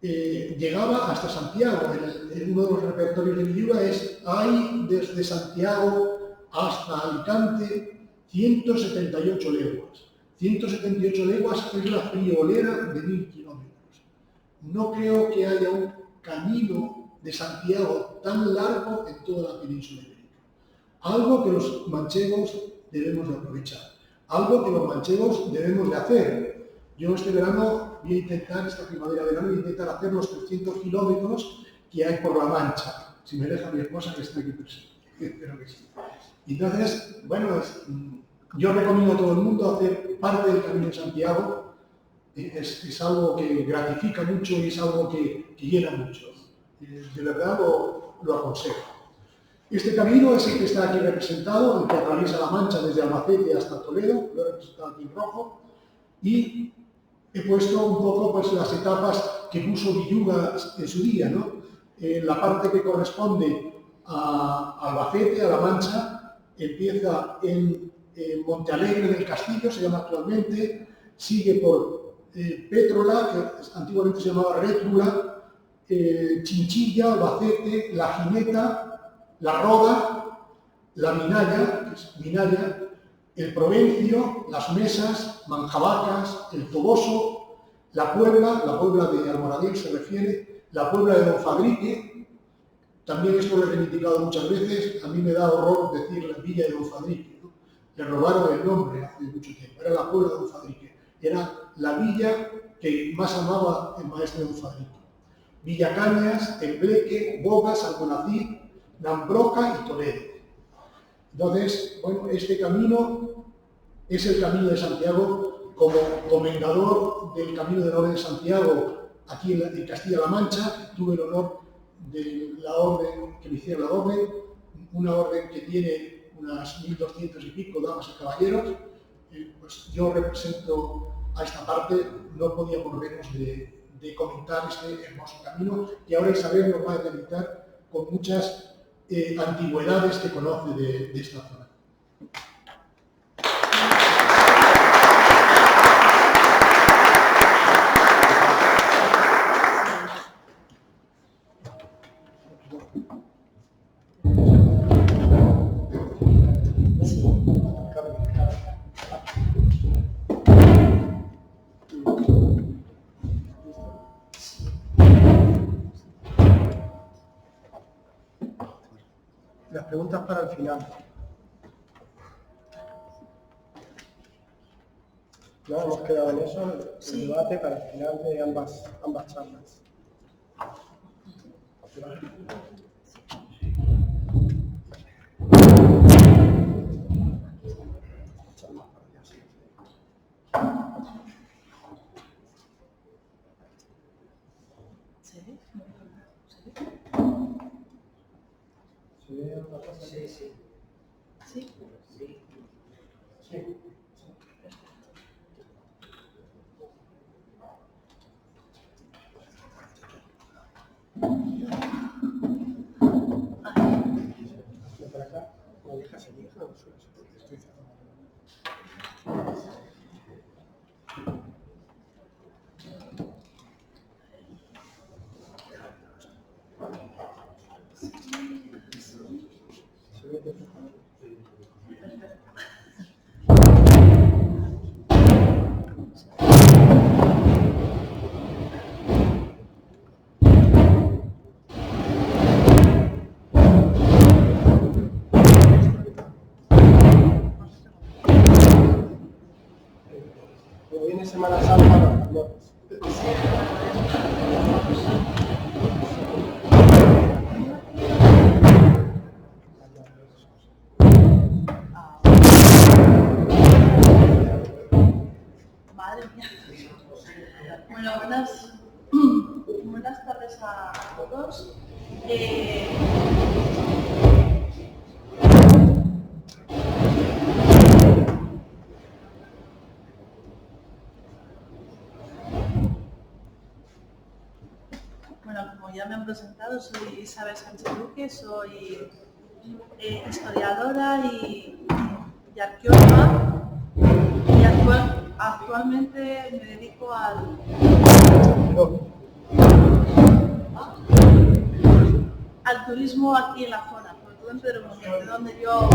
Llegaba hasta Santiago. Uno de los repertorios de mi libro es: hay desde Santiago hasta Alicante 178 leguas. 178 leguas es la friolera de 1000 kilómetros. No creo que haya un camino de Santiago tan largo en toda la península ibérica. Algo que los manchegos debemos de aprovechar. Algo que los manchegos debemos de hacer. Yo este verano voy a intentar, esta primavera-verano, voy a intentar hacer los 300 kilómetros que hay por la Mancha. Si me deja mi esposa, que está aquí presente. Espero que sí. Entonces, bueno, yo recomiendo a todo el mundo hacer parte del Camino de Santiago. Es algo que gratifica mucho y es algo que llena mucho. De verdad lo aconsejo. Este camino es el que está aquí representado, el que atraviesa la Mancha desde Albacete hasta Toledo, lo he representado aquí en rojo, y he puesto un poco pues, las etapas que puso Villuga en su día, ¿no? La parte que corresponde a Albacete, a la Mancha, empieza en Montealegre del Castillo, se llama actualmente, sigue por Pétrola, que antiguamente se llamaba Rétrula, Chinchilla, Albacete, La Jineta, La Roda, La Minaya, que es Minaya, el Provencio, Las Mesas, Manjabacas, el Toboso, la Puebla de Almoradí se refiere, la Puebla de Don Fadrique. También esto lo he reivindicado muchas veces, a mí me da horror decir la villa de Don Fadrique, ¿no? Le robaron el nombre hace mucho tiempo, era la Puebla de Don Fadrique, era la villa que más amaba el maestro Don Fadrique. Villacañas, Tembleque, Bogas, Almonacid, Nambroca y Toledo. Entonces, bueno, este camino es el Camino de Santiago. Como comendador del Camino de la Orden de Santiago aquí en Castilla-La Mancha, tuve el honor de la orden, que me hiciera la orden, una orden que tiene unas 1200 y pico damas y caballeros. Pues yo represento a esta parte, no podía por menos de comentar este hermoso camino que ahora Isabel nos va a delimitar con muchas antigüedades que conoce de esta zona. Las preguntas para el final. No, hemos quedado en eso, el debate para el final de ambas charlas. Como viene Semana Santa, no. Madre mía. Bueno, buenas tardes a todos. Bueno, como ya me han presentado, soy Isabel Sánchez Duque, soy historiadora y arqueóloga, y actualmente me dedico al turismo aquí en la zona, sobre todo en Pedro Muñoz, donde yo...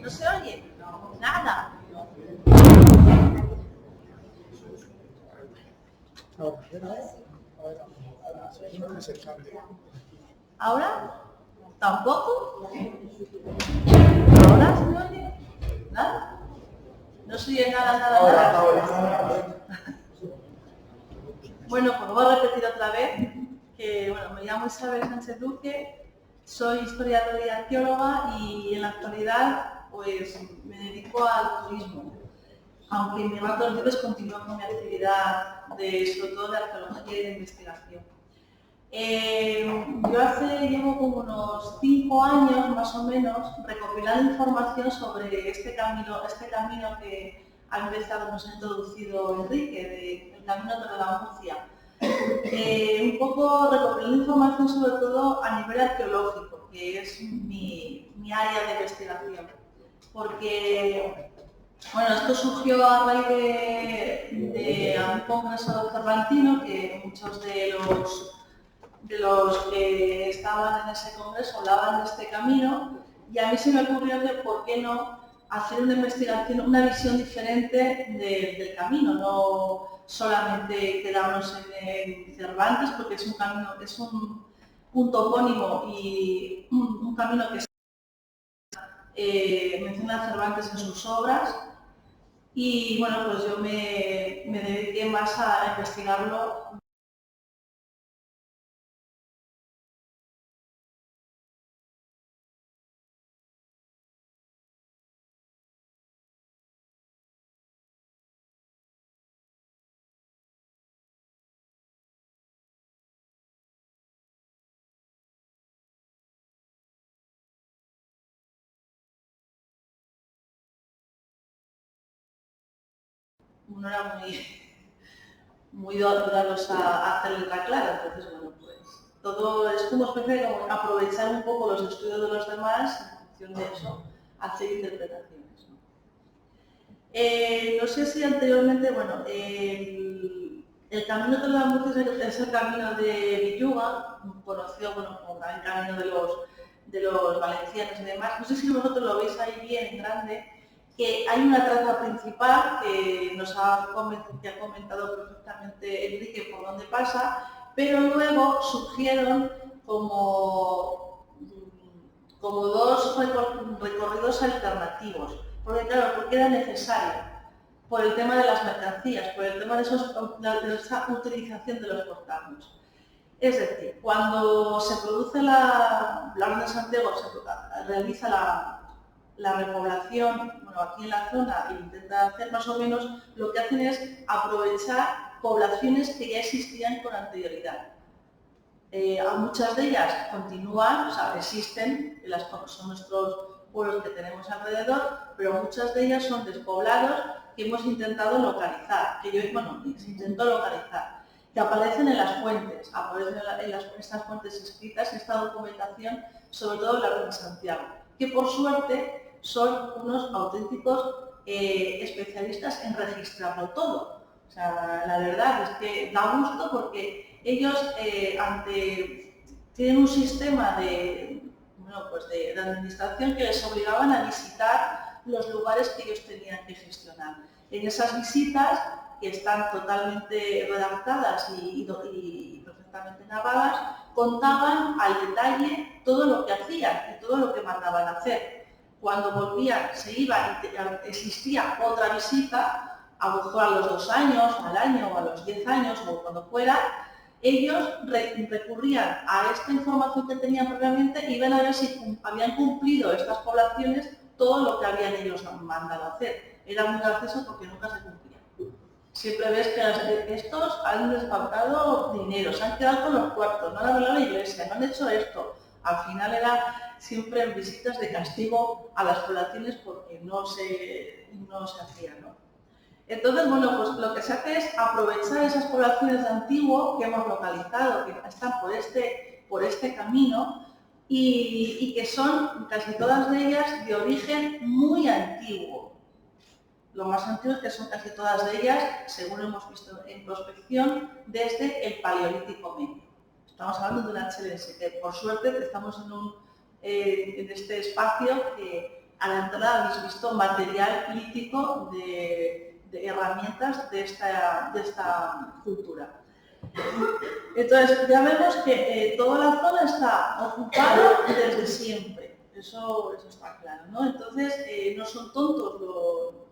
¿No se oye? Nada. ¿Ahora? ¿Tampoco? ¿Ahora se me oye? ¿Nada? ¿No se oye nada? Bueno, pues voy a repetir otra vez que bueno, me llamo Isabel Sánchez Duque, soy historiadora y arqueóloga y en la actualidad pues me dedico al turismo, aunque en mis ratos libres continúo con mi actividad sobre todo de arqueología y de investigación. Llevo como unos 5 años más o menos recopilando información sobre este camino que ha empezado, nos ha introducido Enrique, del Camino de la Murcia. Un poco recopilando información sobre todo a nivel arqueológico, que es mi área de investigación. Porque, bueno, esto surgió a raíz de un congreso cervantino que muchos de los que estaban en ese congreso hablaban de este camino y a mí se me ocurrió que por qué no hacer una investigación, una visión diferente del camino, no solamente quedarnos en Cervantes, porque es un camino, es un topónimo y un camino que menciona a Cervantes en sus obras y bueno, pues yo me dediqué más a investigarlo. Uno era muy dados a hacer letra clara, entonces bueno, pues todo es como especie de aprovechar un poco los estudios de los demás en función de eso, hacer interpretaciones, ¿no? No sé si anteriormente, bueno, el Camino de la Murcia es el camino de Villuga, conocido bueno, como el camino de los valencianos y demás. No sé si vosotros lo veis ahí bien, grande, que hay una traza principal que nos ha comentado perfectamente Enrique por dónde pasa, pero luego surgieron como dos recorridos alternativos, porque claro, porque era necesario, por el tema de las mercancías, por el tema de esa utilización de los portazos. Es decir, cuando se produce la Orden de Santiago, se realiza la repoblación, bueno, aquí en la zona, e intenta hacer más o menos, lo que hacen es aprovechar poblaciones que ya existían con anterioridad. Muchas de ellas continúan, o sea, existen, son nuestros pueblos que tenemos alrededor, pero muchas de ellas son despoblados que hemos intentado localizar, se intentó localizar, que aparecen en las fuentes, aparecen en estas fuentes escritas, en esta documentación, sobre todo en la Orden de Santiago, que por suerte son unos auténticos especialistas en registrarlo todo. O sea, la verdad es que da gusto porque ellos tienen un sistema de administración que les obligaban a visitar los lugares que ellos tenían que gestionar. En esas visitas, que están totalmente redactadas y perfectamente narradas, contaban al detalle todo lo que hacían y todo lo que mandaban hacer. Cuando volvían, se iban, existía otra visita, a lo mejor a los 2 años, al año o a los 10 años o cuando fuera, ellos recurrían a esta información que tenían previamente y iban a ver si habían cumplido estas poblaciones todo lo que habían ellos mandado hacer. Era muy gracioso porque nunca se cumplía. Siempre ves que estos han desfalcado dinero, se han quedado con los cuartos, no han arreglado la iglesia, no han hecho esto. Al final era siempre visitas de castigo a las poblaciones porque no se hacían, ¿no? Entonces, bueno, pues lo que se hace es aprovechar esas poblaciones de antiguo que hemos localizado, que están por este camino, y que son casi todas de ellas de origen muy antiguo. Lo más antiguo es que son casi todas de ellas, según hemos visto en prospección, desde el Paleolítico Medio. Estamos hablando de una chelense, que por suerte estamos en este espacio que a la entrada habéis visto material lítico de herramientas de esta cultura. Entonces, ya vemos que toda la zona está ocupada desde siempre, eso está claro, ¿no? Entonces, no son tontos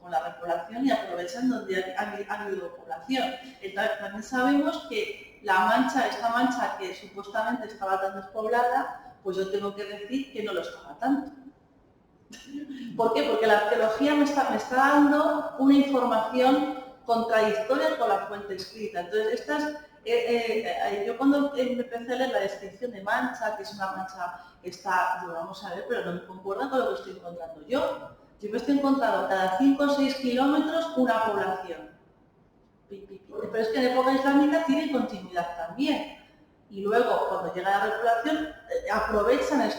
con la repoblación y aprovechan donde ha habido población. Entonces, también sabemos que esta mancha que supuestamente estaba tan despoblada, pues yo tengo que decir que no lo estaba tanto. ¿Por qué? Porque la arqueología me está dando una información contradictoria con la fuente escrita. Entonces, yo cuando empecé a leer la descripción de mancha, que es una mancha que está, digo, vamos a ver, pero no me concuerda con lo que estoy encontrando yo. Yo me estoy encontrando cada 5 o 6 kilómetros una población. Pero es que en época islámica tiene continuidad también. Y luego, cuando llega la repoblación, aprovechan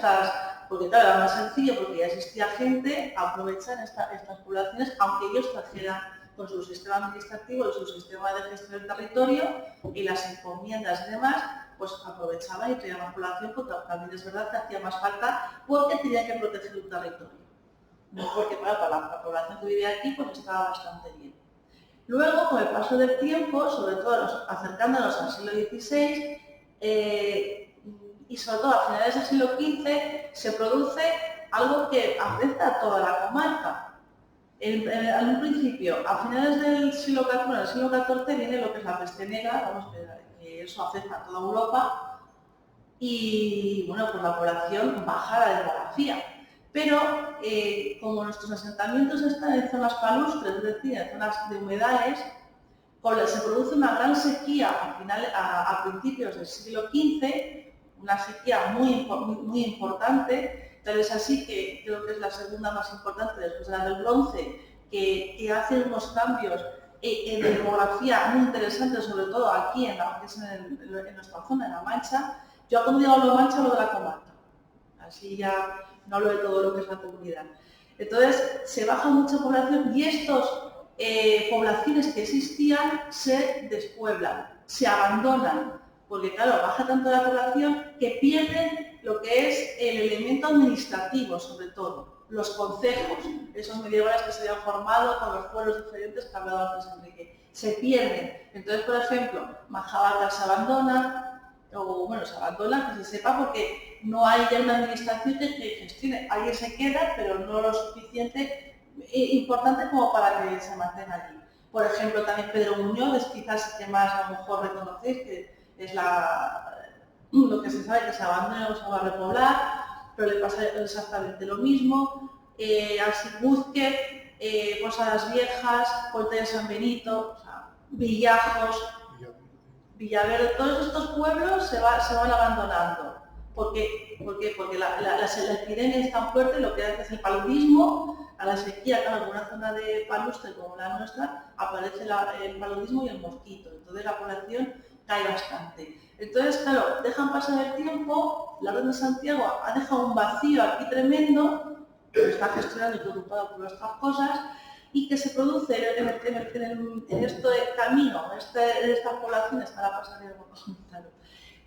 porque claro, era más sencillo, porque ya existía gente, aprovechan estas poblaciones, aunque ellos trajeran con su sistema administrativo y su sistema de gestión del territorio y las encomiendas y demás, pues aprovechaban y traían más población, porque también es verdad que hacía más falta porque tenían que proteger un territorio. No porque, claro, para la población que vivía aquí, pues estaba bastante bien. Luego, con el paso del tiempo, sobre todo acercándonos al siglo XVI, y sobre todo a finales del siglo XV, se produce algo que afecta a toda la comarca. En un principio, a finales del siglo XIV, viene lo que es la peste negra, vamos, que eso afecta a toda Europa, y bueno, pues la población baja la demografía. Pero como nuestros asentamientos están en zonas palustres, es decir, en zonas de humedales, se produce una gran sequía a principios del siglo XV, una sequía muy importante. Tal es así que creo que es la segunda más importante después de la del bronce, que hace unos cambios en demografía muy interesantes, sobre todo aquí en nuestra zona, en La Mancha. Yo cuando digo La Mancha hablo de la comarca, así ya no hablo de todo lo que es la comunidad. Entonces se baja mucha población y estas poblaciones que existían se despueblan, se abandonan, porque claro, baja tanto la población que pierden lo que es el elemento administrativo, sobre todo, los concejos, esos medievales que se habían formado con los pueblos diferentes que hablaba antes Enrique, se pierden. Entonces, por ejemplo, Majabarra se abandona, o bueno, se abandona, que se sepa, porque no hay ya una administración que gestione. Alguien se queda, pero no lo suficiente importante como para que se mantenga allí. Por ejemplo, también Pedro Muñoz, es quizás el que más a lo mejor reconocéis, que es lo que se sabe, que se abandona o se va a repoblar, pero le pasa exactamente lo mismo. Así Búzquez, Posadas Viejas, Puente de San Benito, o sea, Villajos, Villaverde, todos estos pueblos se van abandonando. ¿Por qué? Porque la epidemia es tan fuerte, lo que hace es el paludismo. A la sequía, claro, en una zona de palustre como la nuestra, aparece el paludismo y el mosquito. Entonces la población cae bastante. Entonces, claro, dejan pasar el tiempo, la Orden de Santiago ha dejado un vacío aquí tremendo, que está gestionando y preocupado por nuestras cosas, y que se produce en este camino, en estas poblaciones, para pasar el comentario,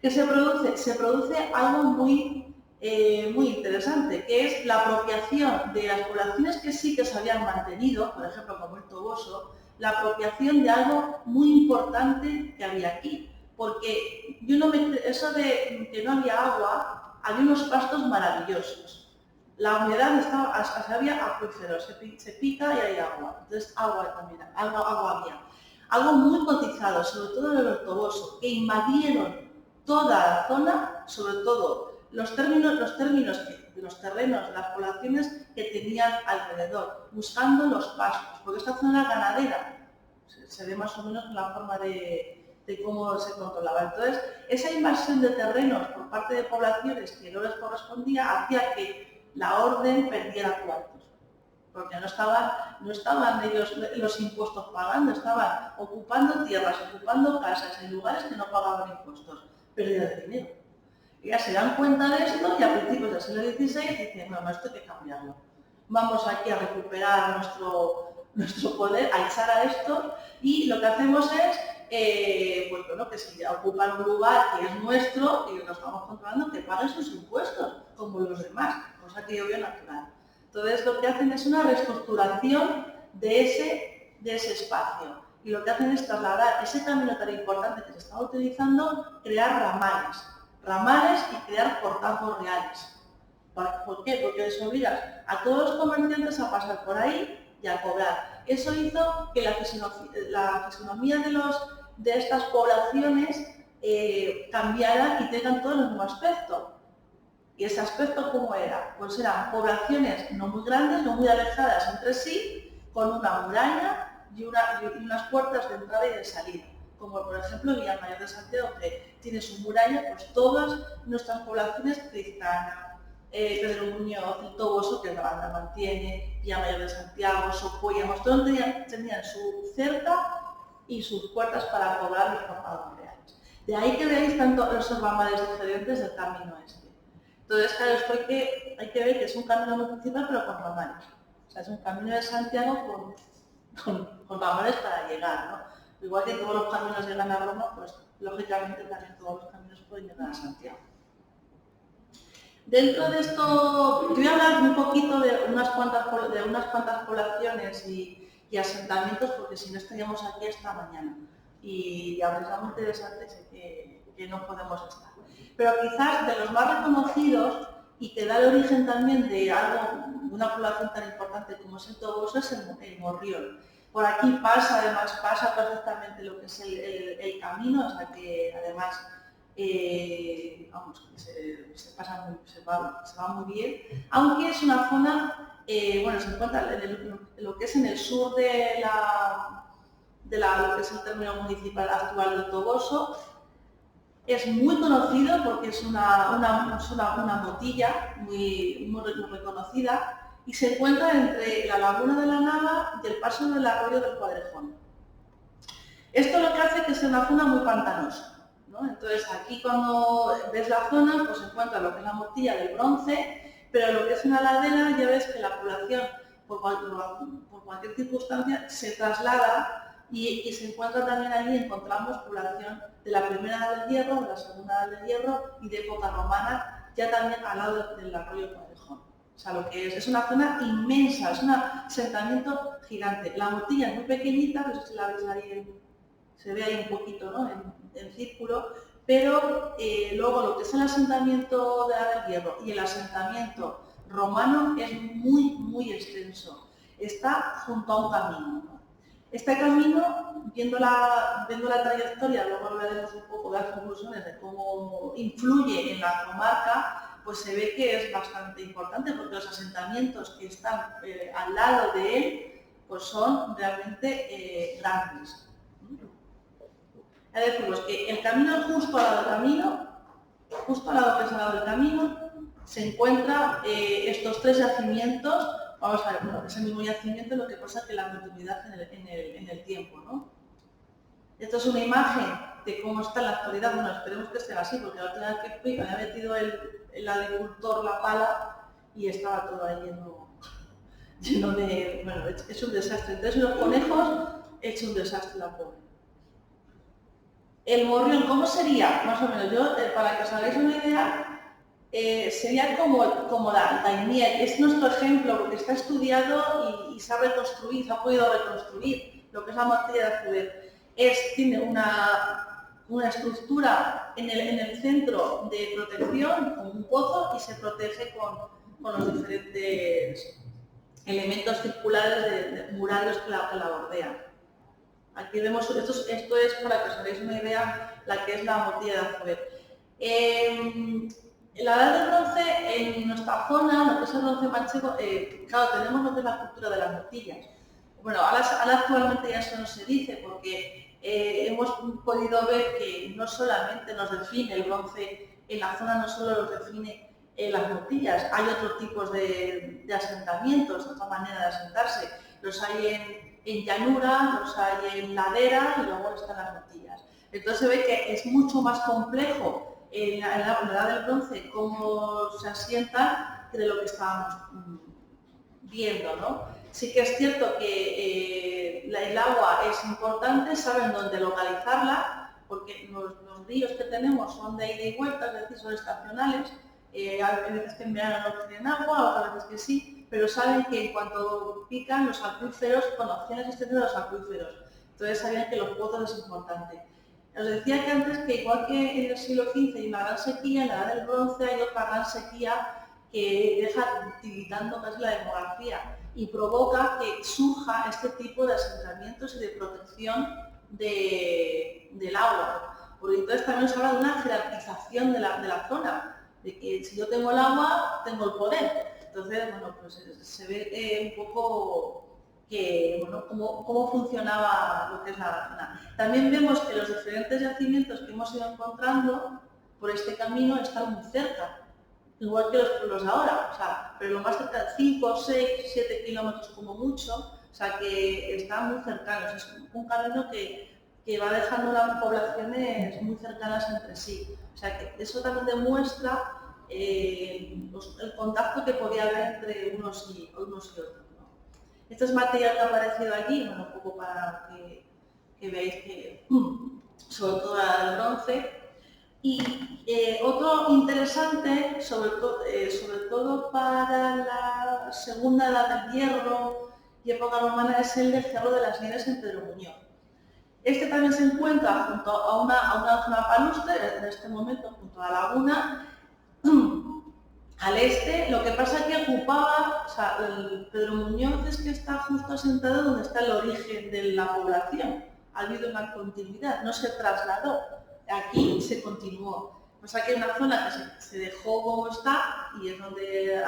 que se produce algo muy interesante, que es la apropiación de las poblaciones que sí que se habían mantenido, por ejemplo, como el Toboso, la apropiación de algo muy importante que había aquí. Porque eso de que no había agua, había unos pastos maravillosos. La humedad había acuíferos, se pica y hay agua. Entonces agua también, agua había. Algo muy cotizado, sobre todo en el Toboso, que invadieron toda la zona, sobre todo los terrenos de las poblaciones que tenían alrededor, buscando los pastos, porque esta zona era ganadera, se ve más o menos en la forma de cómo se controlaba. Entonces, esa invasión de terrenos por parte de poblaciones que no les correspondía hacía que la orden perdiera cuartos, porque no estaban ellos los impuestos pagando, estaban ocupando tierras, ocupando casas en lugares que no pagaban impuestos, pérdida de dinero. Y ya se dan cuenta de esto y a principios del siglo XVI dicen, no, esto hay que cambiarlo. Vamos aquí a recuperar nuestro poder, a echar a esto, y lo que hacemos es, pues bueno, que si ocupan un lugar que es nuestro y lo estamos controlando, que paguen sus impuestos, como los demás, cosa que yo veo natural. Entonces lo que hacen es una reestructuración de ese espacio. Y lo que hacen es trasladar ese camino tan importante que se está utilizando, crear ramales y crear portazos reales. ¿Por qué? Porque les obligas a todos los comerciantes a pasar por ahí y a cobrar. Eso hizo que la fisonomía de estas poblaciones cambiara y tengan todo el mismo aspecto. ¿Y ese aspecto cómo era? Pues eran poblaciones no muy grandes, no muy alejadas entre sí, con una muralla y unas puertas de entrada y de salida. Como por ejemplo Villamayor de Santiago, que tiene su muralla, pues todas nuestras poblaciones cristianas, Pedro Muñoz, el Toboso, que la banda mantiene, Villamayor de Santiago, Socuellamos, todos tenían su cerca y sus puertas para cobrar los portadores reales. De ahí que veáis tanto esos ramales diferentes del camino este. Entonces, claro, esto hay que ver que es un camino muy principal, pero con ramales. O sea, es un camino de Santiago con ramales para llegar, ¿no? Igual que todos los caminos llegan a Roma, pues lógicamente también todos los caminos pueden llegar a Santiago. Dentro de esto, voy a hablar un poquito de unas cuantas poblaciones y asentamientos, porque si no estaríamos aquí esta mañana. Y aunque sea muy interesante, sé que no podemos estar. Pero quizás de los más reconocidos y que da el origen también de una población tan importante como es el Toboso, es el Morriol. Por aquí además pasa perfectamente lo que es el camino, o sea que además se va muy bien, aunque es una zona, bueno, se encuentra lo que es en el sur de lo que es el término municipal actual del Toboso. Es muy conocido porque es una motilla muy reconocida y se encuentra entre la laguna de la Nava y el paso del arroyo del Cuadrejón. Esto lo que hace que sea una zona muy pantanosa, ¿no? Entonces aquí cuando ves la zona, pues se encuentra lo que es la motilla del Bronce, pero lo que es una ladera ya ves que la población por cualquier circunstancia se traslada y se encuentra también allí, encontramos población de la primera edad del hierro, de la segunda edad del hierro y de época romana, ya también al lado del arroyo Cuadrejón. O sea, lo que es una zona inmensa, es un asentamiento gigante. La motilla es muy pequeñita, no sé si la veis ahí, se ve ahí un poquito, ¿no? en círculo, pero luego lo que es el asentamiento de la edad del hierro y el asentamiento romano es muy, muy extenso. Está junto a un camino, ¿no? Este camino, viendo la trayectoria, luego hablaremos un poco de las conclusiones de cómo influye en la comarca, pues se ve que es bastante importante porque los asentamientos que están al lado de él pues son realmente grandes. Ya decimos que el camino justo al lado del camino, justo al lado que es al lado del camino, se encuentran estos tres yacimientos. Vamos a ver, bueno, es el mismo yacimiento, lo que pasa es que la continuidad en el tiempo, ¿no? Esto es una imagen de cómo está en la actualidad. Bueno, esperemos que esté así, porque la última vez que fui había metido el agricultor la pala y estaba todo ahí lleno de... Bueno, es un desastre. Entonces los conejos, hecho un desastre la pobre. El Morrión, ¿cómo sería? Más o menos, yo, para que os hagáis una idea, sería como la Daimiel. Es nuestro ejemplo porque está estudiado y se ha reconstruido, se ha podido reconstruir lo que es la motilla de Azudet. Tiene una estructura en el centro de protección, con un pozo, y se protege con los diferentes elementos circulares de murales que la bordean. Aquí vemos, esto es para que os hagáis una idea, la que es la motilla de Azudet. En la edad del bronce, en nuestra zona, lo que es el bronce manchego, claro, tenemos lo que es la cultura de las motillas. Bueno, ahora actualmente ya eso no se dice porque hemos podido ver que no solamente nos define el bronce en la zona, no solo nos define las motillas, hay otros tipos de asentamientos, otra manera de asentarse. Los hay en llanura, los hay en ladera y luego están las motillas. Entonces se ve que es mucho más complejo en la edad del bronce cómo se asientan que de lo que estábamos viendo, ¿no? Sí que es cierto que el agua es importante, saben dónde localizarla, porque los ríos que tenemos son de ida y vuelta, es decir, son estacionales. Hay veces que en verano no tienen agua, otras veces que sí, pero saben que en cuanto pican los acuíferos, conocían la existencia de los acuíferos. Entonces sabían que los pozos es importante. Os decía que antes que igual que en el siglo XV hay una gran sequía, en la edad del bronce hay otra gran sequía que deja tiritando casi la demografía y provoca que surja este tipo de asentamientos y de protección del agua. Porque entonces también se habla de una jerarquización de la zona, de que si yo tengo el agua, tengo el poder. Entonces, bueno, pues se ve un poco que, bueno, cómo funcionaba lo que es la zona. También vemos que los diferentes yacimientos que hemos ido encontrando por este camino están muy cerca, igual que los pueblos de ahora, o sea, pero lo más cerca, 5, 6, 7 kilómetros como mucho, o sea, que están muy cercanos. Es un camino que va dejando las poblaciones muy cercanas entre sí. O sea, que eso también demuestra el contacto que podía haber entre unos y otros, ¿no? Este es material que ha aparecido allí, bueno, un poco para que veáis que, sobre todo el bronce. Y otro interesante, sobre todo para la segunda edad del hierro y época romana, es el del Cerro de las Nieves en Pedro Muñoz. Este también se encuentra junto a una zona palustre, en este momento junto a la laguna, al este. Lo que pasa es que ocupaba, o sea, el Pedro Muñoz es que está justo asentado donde está el origen de la población. Ha habido una continuidad, no se trasladó, aquí se continuó. O sea que hay una zona que se dejó como está y es donde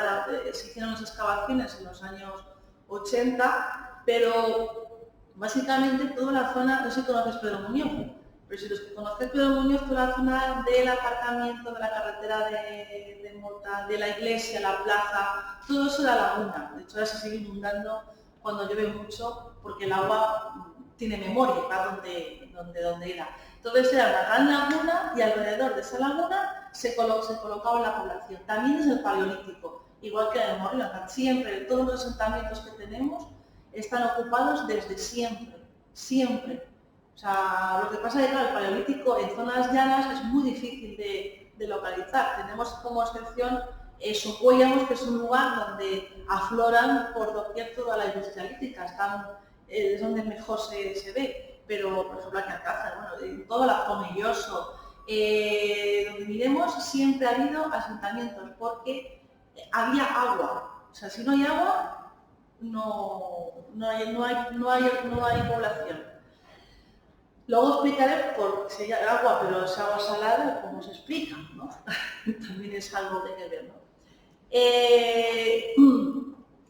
se hicieron las excavaciones en los años 80, pero básicamente toda la zona, no sé si conoces Pedro Muñoz, pero si los que conocéis Pedro Muñoz, toda la zona del aparcamiento, de la carretera de Mota, de la iglesia, la plaza, todo eso era laguna. De hecho, ahora se sigue inundando cuando llueve mucho porque el agua tiene memoria, va donde era. Entonces era una gran laguna y alrededor de esa laguna se colocaba la población. También es el Paleolítico, igual que en el Morrión. Siempre, todos los asentamientos que tenemos están ocupados desde siempre, siempre. O sea, lo que pasa es que, claro, el Paleolítico en zonas llanas es muy difícil de localizar. Tenemos como excepción Socuéllamos, que es un lugar donde afloran por doquier toda la industria lítica, es donde mejor se ve. Pero, por ejemplo, aquí en Alcázar, bueno, en toda la Tomelloso, donde miremos, siempre ha habido asentamientos, porque había agua. O sea, si no hay agua, no hay población. Luego explicaré por si hay agua, pero es agua salada, cómo se explica, ¿no? También es algo que hay que ver, ¿no?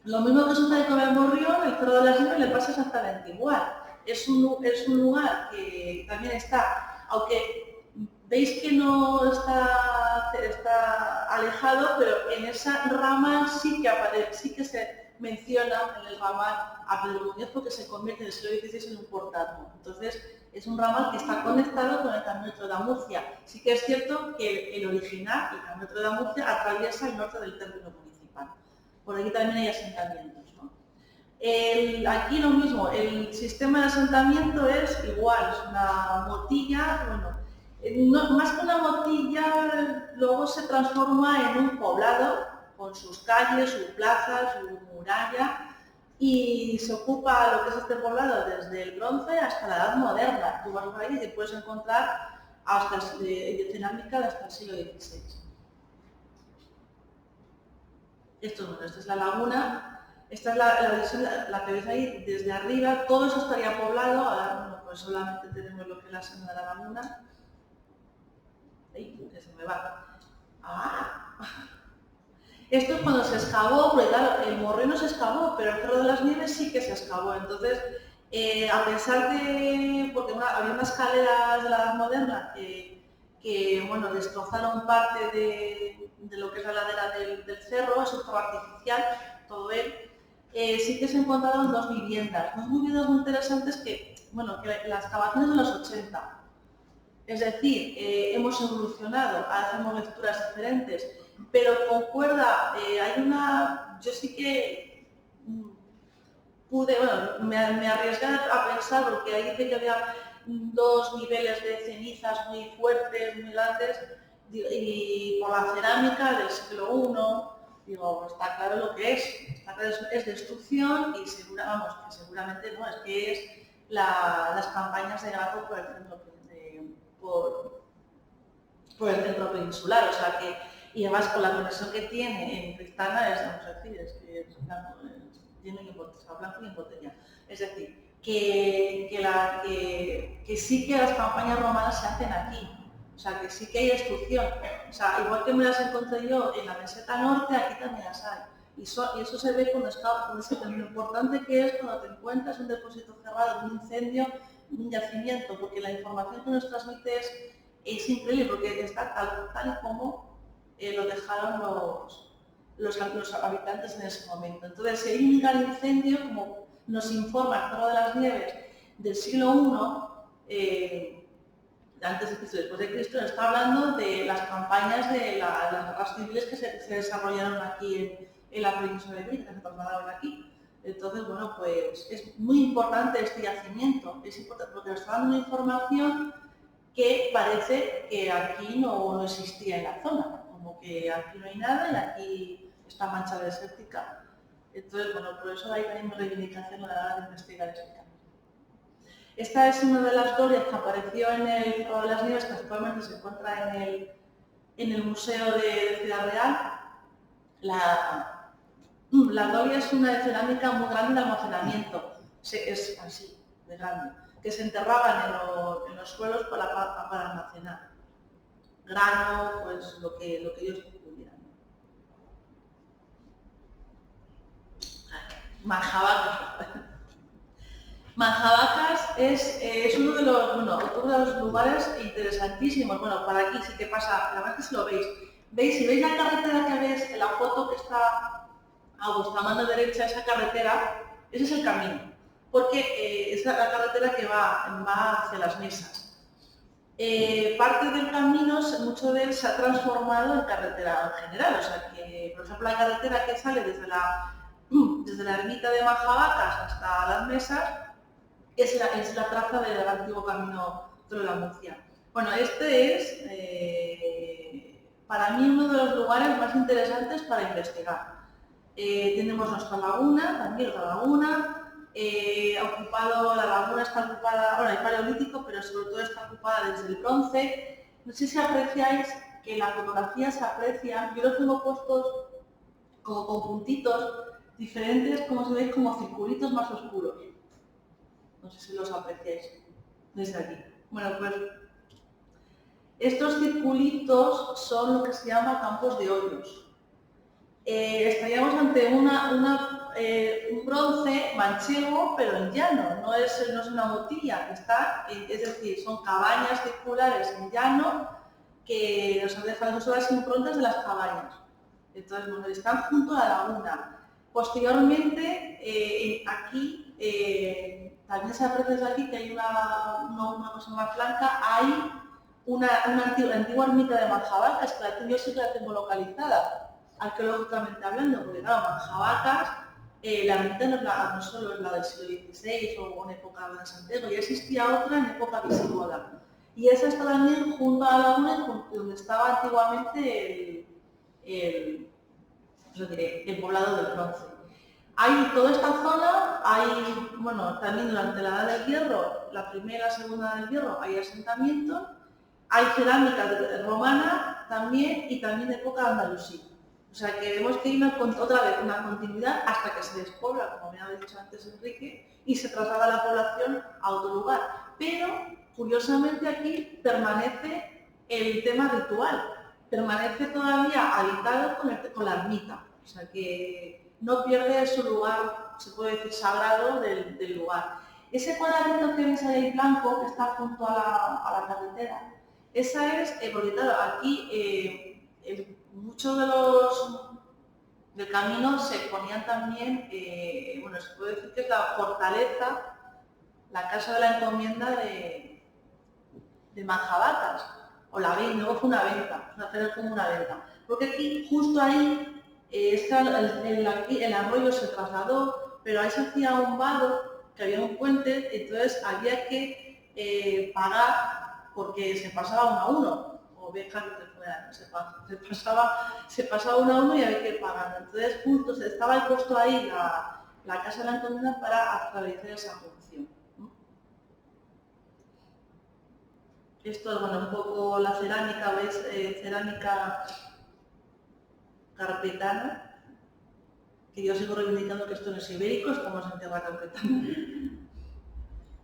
Lo mismo que sucede con el Morrión, el Cerro de las Nieves le pasa exactamente igual. Es un lugar que también está, aunque veis que no está alejado, pero en esa rama sí que se menciona en el ramal a Pedro Muñoz porque se convierte en el siglo XVI en un portal. Entonces, es un ramal que está conectado con el Camino de Murcia. Sí que es cierto que el original, el Camino de Murcia, atraviesa el norte del término municipal. Por aquí también hay asentamientos, ¿no? Aquí lo mismo, el sistema de asentamiento es igual, es una motilla, bueno, más que una motilla, luego se transforma en un poblado, con sus calles, su plaza, su muralla, y se ocupa lo que es este poblado desde el bronce hasta la edad moderna. Tú vas por ahí y te puedes encontrar hasta cerámica hasta el siglo XVI. Esta es la laguna, esta es la visión, la que ves ahí desde arriba, todo eso estaría poblado. Ahora, bueno, pues solamente tenemos lo que es la senda de la laguna. ¡Ay, que se me va! ¡Ah! Esto es cuando se excavó, porque claro, el Morrión no se excavó, pero el Cerro de las Nieves sí que se excavó. Entonces, a pesar de, porque había unas escaleras de la Edad Moderna que bueno, destrozaron parte de lo que es la ladera del cerro, eso estaba artificial, todo él, sí que se encontraron dos viviendas muy interesantes que, bueno, que la excavación es de los 80. Es decir, hemos evolucionado, hacemos lecturas diferentes, pero concuerda, yo sí que pude, bueno, me arriesgué a pensar, porque ahí dice que había 2 niveles de cenizas muy fuertes, muy grandes, y por la cerámica del siglo I, digo, está claro lo que es, está claro, es destrucción y seguramente no, es que es las campañas de Graco por el centro, por el centro peninsular, o sea que, y además con la conexión que tiene en Tristana, vamos a decir, es que es blanco, blanco y en botella. Es decir, que sí que las campañas romanas se hacen aquí, o sea que sí que hay destrucción, o sea, igual que me las encontré yo en la meseta norte, aquí también las hay. Y eso se ve cuando lo importante que es cuando te encuentras un depósito cerrado, un incendio, un yacimiento, porque la información que nos transmite es increíble, porque está tal y como lo dejaron los habitantes en ese momento. Entonces, si hay un gran incendio, como nos informa el Cerro de las Nieves del siglo I, antes de Cristo, después de Cristo, nos está hablando de las campañas de las guerras civiles que se desarrollaron aquí en la península ibérica, que se trasladaron aquí. Entonces, bueno, pues es muy importante este yacimiento, es importante porque nos está dando una información que parece que aquí no existía en la zona, como que aquí no hay nada y aquí está mancha desértica. Entonces, bueno, por eso hay también reivindicación a la hora de investigar este camino. Esta es una de las dorias que apareció en el Cerro de las Nieves, que actualmente se encuentra en el Museo de Ciudad Real. La doria es una de cerámica muy grande de almacenamiento, es así, de grande, que se enterraban en los suelos para almacenar grano, pues lo que ellos pudieran. Manjabacas es uno de los lugares interesantísimos. Bueno, para aquí sí que pasa, la verdad es que si lo veis. Si veis la carretera que ves, en la foto que está a vuestra mano derecha, esa carretera, ese es el camino, porque es la carretera que va hacia las mesas. Parte del camino, mucho de él se ha transformado en carretera en general, o sea que, por ejemplo, la carretera que sale desde la ermita de Manjabacas hasta las mesas es la traza del antiguo camino de la Murcia. Bueno, este es para mí uno de los lugares más interesantes para investigar. Tenemos nuestra laguna, también otra laguna, la laguna está ocupada, bueno, hay paleolítico, pero sobre todo está ocupada desde el bronce. No sé si apreciáis que la fotografía se aprecia, yo los tengo puestos como con puntitos diferentes, como si veis, como circulitos más oscuros. No sé si los apreciáis desde aquí. Bueno, pues estos circulitos son lo que se llama campos de hoyos. Estaríamos ante un bronce manchego, pero en llano, no es una motilla, es decir, son cabañas circulares en llano que nos han dejado las improntas de las cabañas. Entonces, bueno, están junto a la laguna. Posteriormente, aquí, también se aprecia desde aquí que hay una cosa más blanca, hay una antigua ermita de Manjabacas, que yo sí que la tengo localizada, arqueológicamente hablando, porque claro, Manjabacas, la ermita no solo es la del siglo XVI o en época de Santiago, ya existía otra en época visigoda. Y esa está también junto a la laguna, donde estaba antiguamente el poblado del bronce. Hay toda esta zona, también durante la Edad del Hierro, la primera y la segunda Edad del Hierro, hay asentamientos, hay cerámica romana también y también de época andalusí. O sea que vemos que hay otra vez una continuidad hasta que se despobla, como me ha dicho antes Enrique, y se traslada la población a otro lugar. Pero, curiosamente, aquí permanece el tema ritual, permanece todavía habitado con la ermita. O sea que no pierde su lugar, se puede decir, sagrado del lugar. Ese cuadradito que veis ahí blanco, que está junto a la carretera, esa es, porque claro, aquí muchos del camino se ponían también, se puede decir que es la fortaleza, la casa de la encomienda de Manjabacas, o la venta, luego fue una venta, hacer como una venta. Porque aquí, justo ahí, el arroyo se trasladó, pero ahí se hacía un vado, que había un puente, entonces había que pagar porque se pasaba 1 a 1, ovejas que fueran, se pasaba 1 a 1 y había que pagar. Entonces justo estaba el puesto ahí la Casa de la Encomienda para realizar esa función. Esto es, bueno, un poco la cerámica, ¿veis? Cerámica carpetana, que yo sigo reivindicando que esto no es ibérico, es como se tierra carpetana.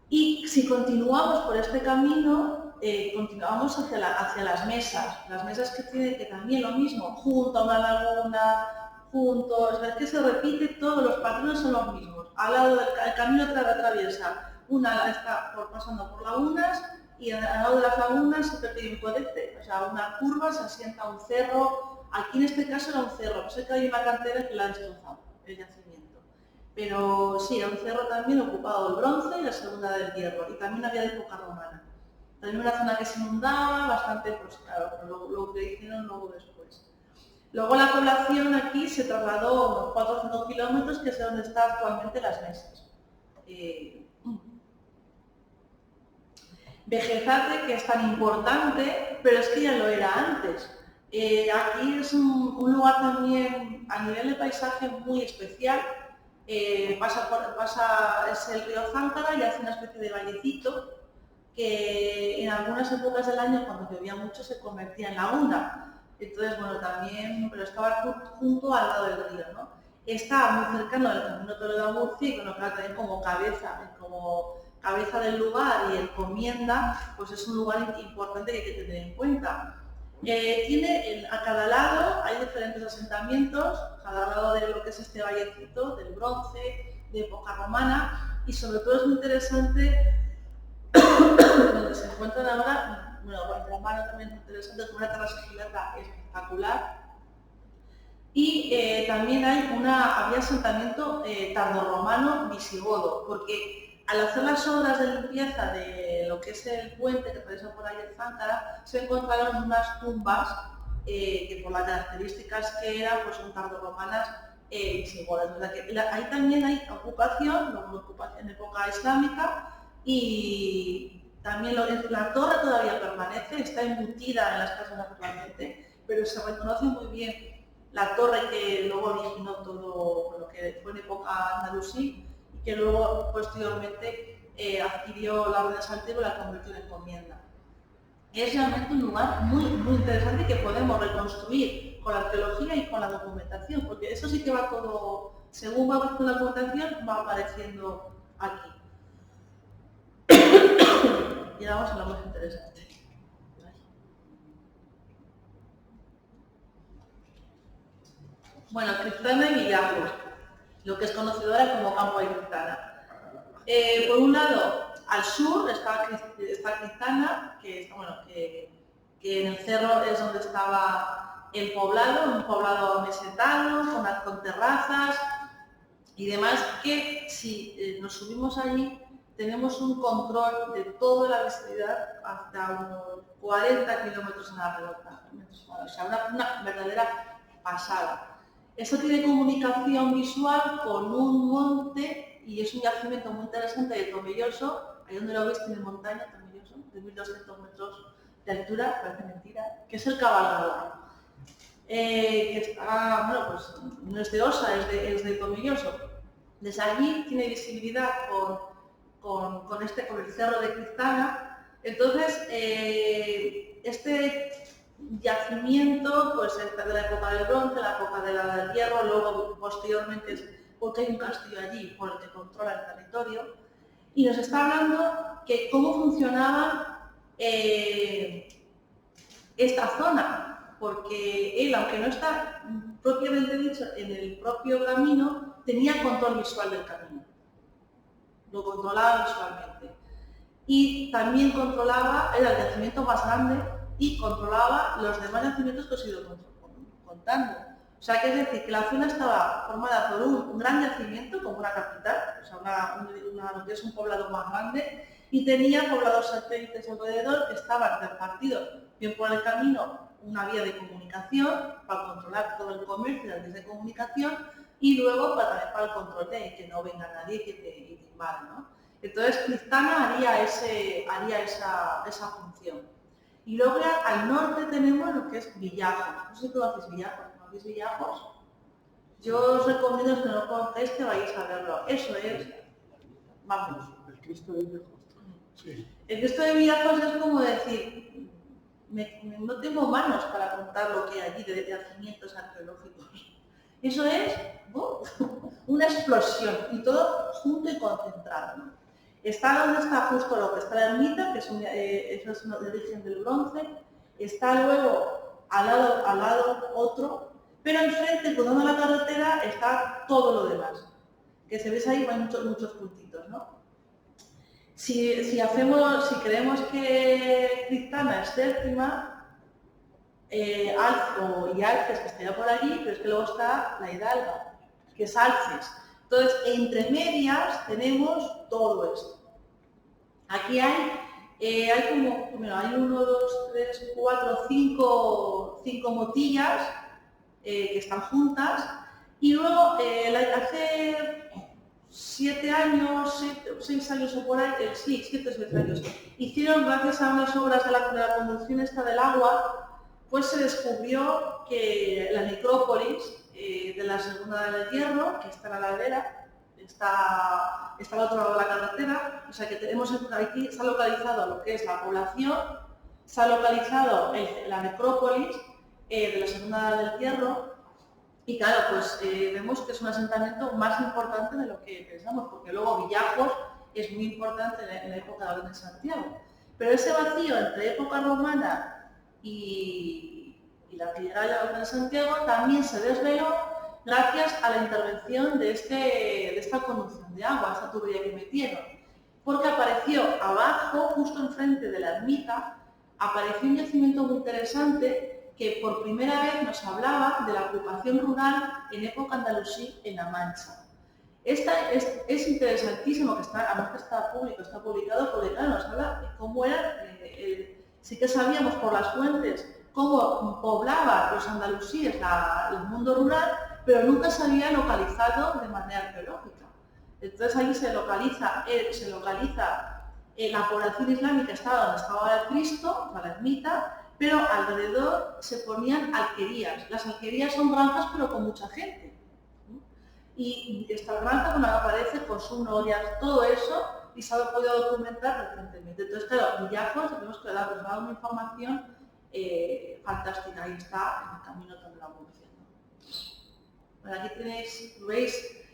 Y si continuamos por este camino, continuamos hacia las mesas que tienen que también lo mismo, junto a una laguna, junto, es que se repite, todos los patrones son los mismos. Al lado del camino atraviesa, una está pasando por lagunas y al lado de las lagunas se percibe un codete, o sea, una curva, se asienta un cerro. Aquí en este caso era un cerro, no sé que hay una cantera que la ha destrozado, el yacimiento. Pero sí, era un cerro también ocupado del bronce y la segunda del hierro, y también había de época romana. También una zona que se inundaba, bastante, pues claro, pero lo que hicieron luego después. Luego la población aquí se trasladó unos 4 o 5 kilómetros, que es donde están actualmente las mesas. Vejezate, que es tan importante, pero es que ya lo era antes. Aquí es un lugar también a nivel de paisaje muy especial. Es el río Záncara y hace una especie de vallecito que en algunas épocas del año, cuando llovía mucho, se convertía en laguna. Entonces, bueno, también, pero estaba junto al lado del río, ¿no? Está muy cercano del Camino Toledo a Murcia y, bueno, claro, también como cabeza del lugar y encomienda, pues es un lugar importante que hay que tener en cuenta. A cada lado hay diferentes asentamientos, a cada lado de lo que es este vallecito, del bronce, de época romana, y sobre todo es muy interesante donde se encuentran ahora, bueno, el romano también es muy interesante, con una terracigilata espectacular, y también había asentamiento tardorromano visigodo, porque al hacer las obras de limpieza de lo que es el puente que atraviesa por ahí el Záncara, se encontraron unas tumbas que por las características que eran, pues son tardorromanas visigodas. O sea que ahí también hay ocupación en época islámica, y también la torre todavía permanece, está embutida en las casas actualmente, pero se reconoce muy bien la torre que luego originó todo lo que fue en época andalusí, y que luego posteriormente adquirió la orden de Saltero y la convirtió en encomienda. Es realmente un lugar muy, muy interesante que podemos reconstruir con la arqueología y con la documentación, porque eso sí que va todo, según va apareciendo la documentación, va apareciendo aquí. Y ahora vamos a lo más interesante. Bueno, Criptana y Villajos, lo que es conocedora como Campo de Criptana. Por un lado, al sur está Criptana, que en el cerro es donde estaba el poblado, un poblado mesetano, con terrazas y demás, que si nos subimos allí tenemos un control de toda la visibilidad hasta unos 40 kilómetros en la redonda, o sea, una verdadera pasada. Esto tiene comunicación visual con un monte y es un yacimiento muy interesante de Tomelloso, ahí donde lo veis tiene montaña, Tomelloso, de 1200 metros de altura, parece mentira, que es el Cabalgador. Que está, bueno, pues no es de Osa, es de Tomelloso. Desde allí tiene visibilidad con el cerro de Criptana. Entonces, este yacimiento, pues de la época del bronce, la época del hierro, luego posteriormente es porque hay un castillo allí por el que controla el territorio, y nos está hablando que cómo funcionaba esta zona, porque él, aunque no está propiamente dicho en el propio camino, tenía control visual del camino, lo controlaba visualmente, y también controlaba, era el yacimiento más grande, y controlaba los demás yacimientos que os he ido contando. O sea, que es decir, que la zona estaba formada por un gran yacimiento, como una capital, o sea, lo que es un poblado más grande, y tenía poblados satélites alrededor que estaban repartidos bien por el camino, una vía de comunicación para controlar todo el comercio y las vías de comunicación, y luego también para el control de que no venga nadie y te invada, ¿no? Entonces Cristana haría esa función. Y luego al norte tenemos lo que es Villajos. No sé si tú haces Villajos, ¿conocéis Villajos? Yo os recomiendo que no conocéis que vayáis a verlo. Eso es, vamos. ¿El Cristo de Villajos? Sí. El Cristo de Villajos es como decir, no tengo manos para contar lo que hay allí de yacimientos arqueológicos. Eso es una explosión y todo junto y concentrado, ¿no? Está donde está justo lo que está la ermita, que eso es de origen del bronce. Está luego al lado otro, pero enfrente, cruzando la carretera, está todo lo demás. Que se ves ahí, hay muchos puntitos, ¿no? Si creemos que Cristana es séptima, Alfo y Alces, que estaría por allí, pero es que luego está la Hidalga, que es Alces. Entonces, entre medias tenemos todo esto. Aquí hay como, bueno, hay 1, 2, 3, 4, 5 motillas que están juntas, y luego hace 7 años, 6 años o por ahí, sí, 7 o 6 años, hicieron, gracias a unas obras de la conducción esta del agua, pues se descubrió que la necrópolis de la Segunda Edad del Hierro, que está en la ladera, está al otro lado de la carretera, o sea que tenemos aquí, se ha localizado lo que es la población, se ha localizado la necrópolis de la Segunda Edad del Hierro, y claro, pues vemos que es un asentamiento más importante de lo que pensamos, porque luego Villajos es muy importante en la época de la Orden de Santiago. Pero ese vacío entre época romana y la antigüedad de la Orden de Santiago también se desveló gracias a la intervención de esta conducción de agua, esta tubería que metieron. Porque apareció abajo, justo enfrente de la ermita, apareció un yacimiento muy interesante que por primera vez nos hablaba de la ocupación rural en época andalusí en La Mancha. Es interesantísimo, además que está publicado, porque claro, nos habla de cómo era, sí que sabíamos por las fuentes cómo poblaban los andalusíes el mundo rural, pero nunca se había localizado de manera arqueológica. Entonces ahí se localiza la población islámica, estaba donde estaba el Cristo, la ermita, pero alrededor se ponían alquerías. Las alquerías son granjas, pero con mucha gente. Y esta granja, cuando aparece con su noria, todo eso, y se ha podido documentar recientemente. Entonces, claro, Villajos, tenemos que darles una información fantástica. Ahí está, en el camino de la Murcia. Bueno, aquí tenéis, ¿veis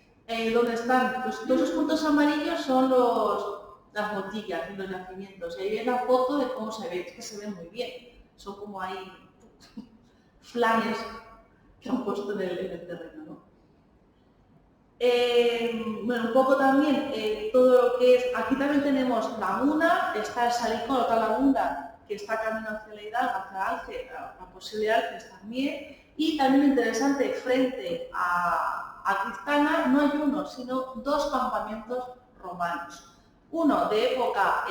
dónde están? Pues todos esos puntos amarillos son las motillas, los yacimientos. Y ahí veis la foto de cómo se ve, es que se ve muy bien. Son como ahí flanes que han puesto en el terreno, ¿no? Bueno, un poco también todo lo que es, aquí también tenemos Laguna, está el Salicón, otra laguna que está camino hacia la Hidalgo, hacia Alce, la posible Alces también, y también interesante, frente a Cristana no hay uno, sino 2 campamentos romanos, uno de época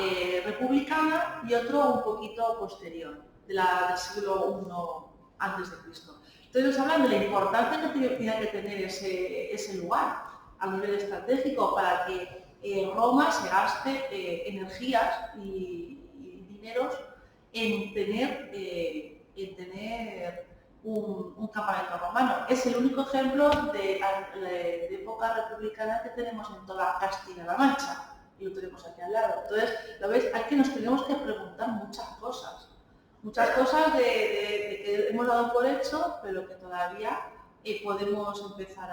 republicana y otro un poquito posterior, del siglo I a.C. Entonces nos hablan de la importancia que tenía que tener ese lugar a nivel estratégico para que Roma se gaste energías y dineros en tener un campamento romano. Es el único ejemplo de época republicana que tenemos en toda Castilla-La Mancha, y lo tenemos aquí al lado. Entonces, lo veis, aquí nos tenemos que preguntar muchas cosas de que hemos dado por hecho, pero que todavía podemos empezar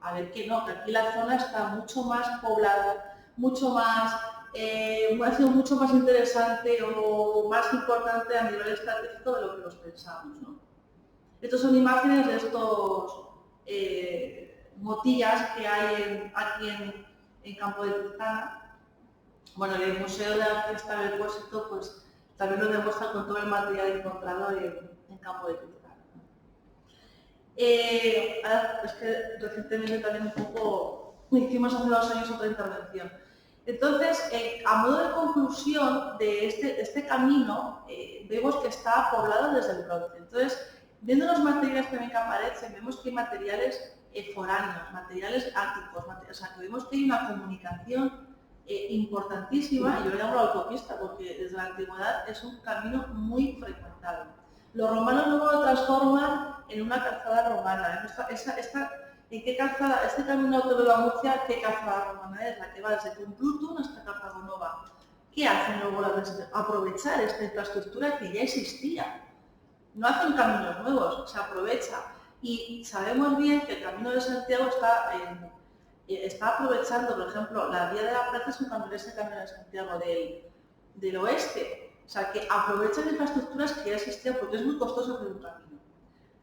a ver que no, que aquí la zona está mucho más poblada, ha sido mucho más interesante o más importante a nivel estratégico de lo que nos pensamos, ¿no? Estas son imágenes de estos motillas que hay aquí en Campo de Cristana. Bueno, el Museo de Arte está en el Depósito, pues también lo demuestra con todo el material encontrado en Campo de Cristana. Ahora, es que recientemente también un poco hicimos hace 2 años otra intervención. Entonces, a modo de conclusión de este camino, vemos que está poblado desde el bronce. Entonces, viendo los materiales también que aparecen, vemos que hay materiales foráneos, materiales áticos, o sea, que vemos que hay una comunicación importantísima, y yo le llamo la autopista porque desde la antigüedad es un camino muy frecuentado. Los romanos luego lo transforman en una calzada romana. ¿En qué calzada? Este camino de Toledo a Murcia, ¿qué calzada romana es? La que va desde Complutum hasta Cartagonova. ¿Qué hacen luego las veces? Aprovechar esta infraestructura que ya existía. No hacen caminos nuevos, se aprovecha. Y sabemos bien que el Camino de Santiago está aprovechando, por ejemplo, la Vía de la Plata es un camino de Santiago del oeste. O sea, que aprovechan infraestructuras que ya existían porque es muy costoso hacer un camino.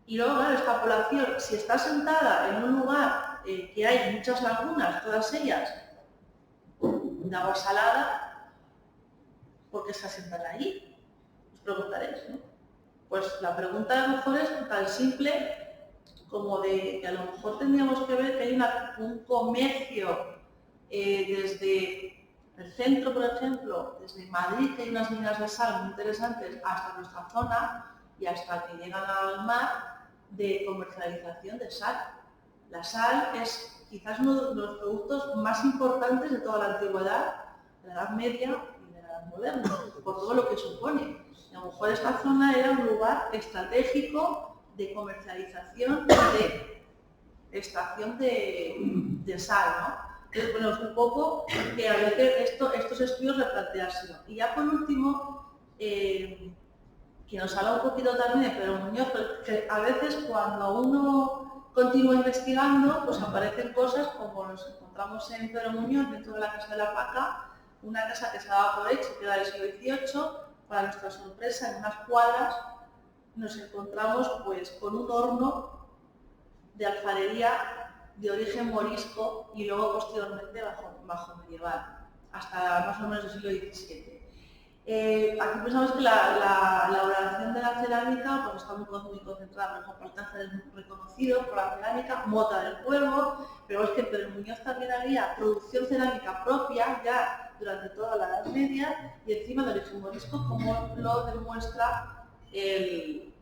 Y luego, claro, esta población, si está sentada en un lugar que hay muchas lagunas, todas ellas de agua salada, ¿por qué se asientan allí? Os preguntaréis, ¿no? Pues la pregunta a lo mejor es tan simple como de que a lo mejor tendríamos que ver que hay un comercio desde el centro, por ejemplo, desde Madrid, que hay unas minas de sal muy interesantes, hasta nuestra zona y hasta que llegan al mar, de comercialización de sal. La sal es quizás uno de los productos más importantes de toda la antigüedad, de la Edad Media y de la Edad Moderna, por todo lo que supone. A lo mejor esta zona era un lugar estratégico de comercialización, de extracción de sal, ¿no? Entonces, bueno, es un poco que a veces estos estudios replanteárselo. Y ya por último, que nos habla un poquito también de Pedro Muñoz, que a veces cuando uno continúa investigando, pues aparecen cosas como nos encontramos en Pedro Muñoz, dentro de la Casa de la Paca, una casa que se daba por hecho, que era del siglo XVIII. Para nuestra sorpresa, en unas cuadras nos encontramos pues con un horno de alfarería de origen morisco y luego posteriormente bajo medieval, hasta más o menos el siglo XVII. Aquí pensamos que la elaboración de la cerámica pues, está muy concentrada, por ejemplo, Alcázar es muy reconocido por la cerámica, Mota del Cuervo, pero es que en Pedro Muñoz también había producción cerámica propia ya durante toda la Edad Media y encima del origen morisco, como lo demuestra el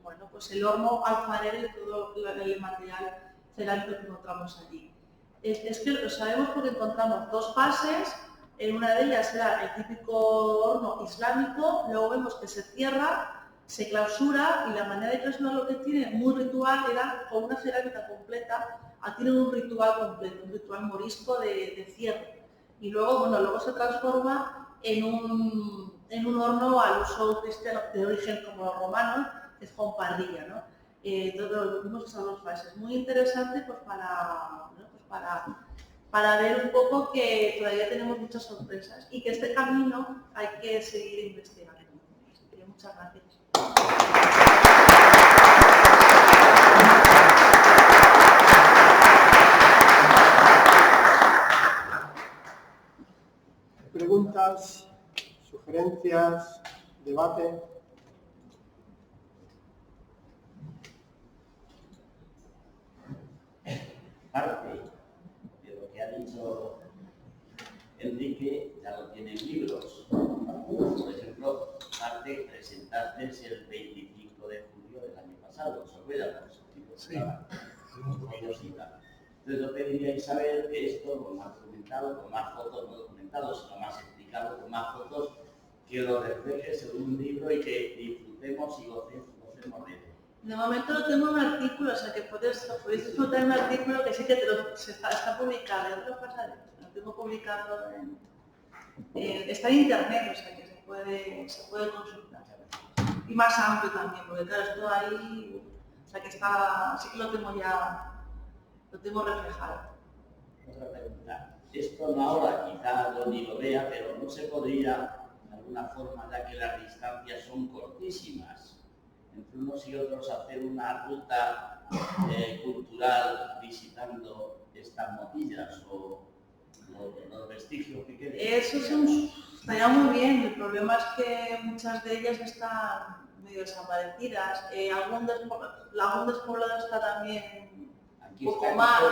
horno alfarero y todo el material cerámico que encontramos allí. Es que lo sabemos porque encontramos dos fases. En una de ellas era el típico horno islámico, luego vemos que se cierra, se clausura y la manera de clausurar lo que tiene, muy ritual, era con una cerámica completa, tiene un ritual completo, un ritual morisco de cierre. Y luego, luego se transforma en un horno al uso cristiano de origen como los romanos, que es con parrilla, ¿no? Entonces vimos esas dos fases. Muy interesante pues para ver un poco que todavía tenemos muchas sorpresas y que este camino hay que seguir investigando. Muchas gracias. Preguntas, sugerencias, debate. Parte de lo que ha dicho Enrique ya lo tiene en libros. Por ejemplo, parte presentaste el 25 de julio del año pasado, sobre la presentación. Entonces yo pediría a Isabel que esto lo más documentado, con más fotos, no documentado, sino más explicado, con más fotos, que lo reflejes en un libro y que disfrutemos y gocemos de él. De momento lo tengo en un artículo, o sea que podéis disfrutar de un artículo que sí que está publicado, ya te lo pasaré, lo tengo publicado está en internet, o sea que se puede consultar. Y más amplio también, porque claro, esto ahí, o sea que sí que lo tengo reflejado. Otra pregunta. Esto no ahora quizá yo ni lo vea, pero no se podría, de alguna forma, ya que las distancias son cortísimas, entre unos y otros hacer una ruta cultural visitando estas motillas o los vestigios que queden. Eso estaría muy bien. El problema es que muchas de ellas están medio desaparecidas. Algún despoblado está también un poco mal,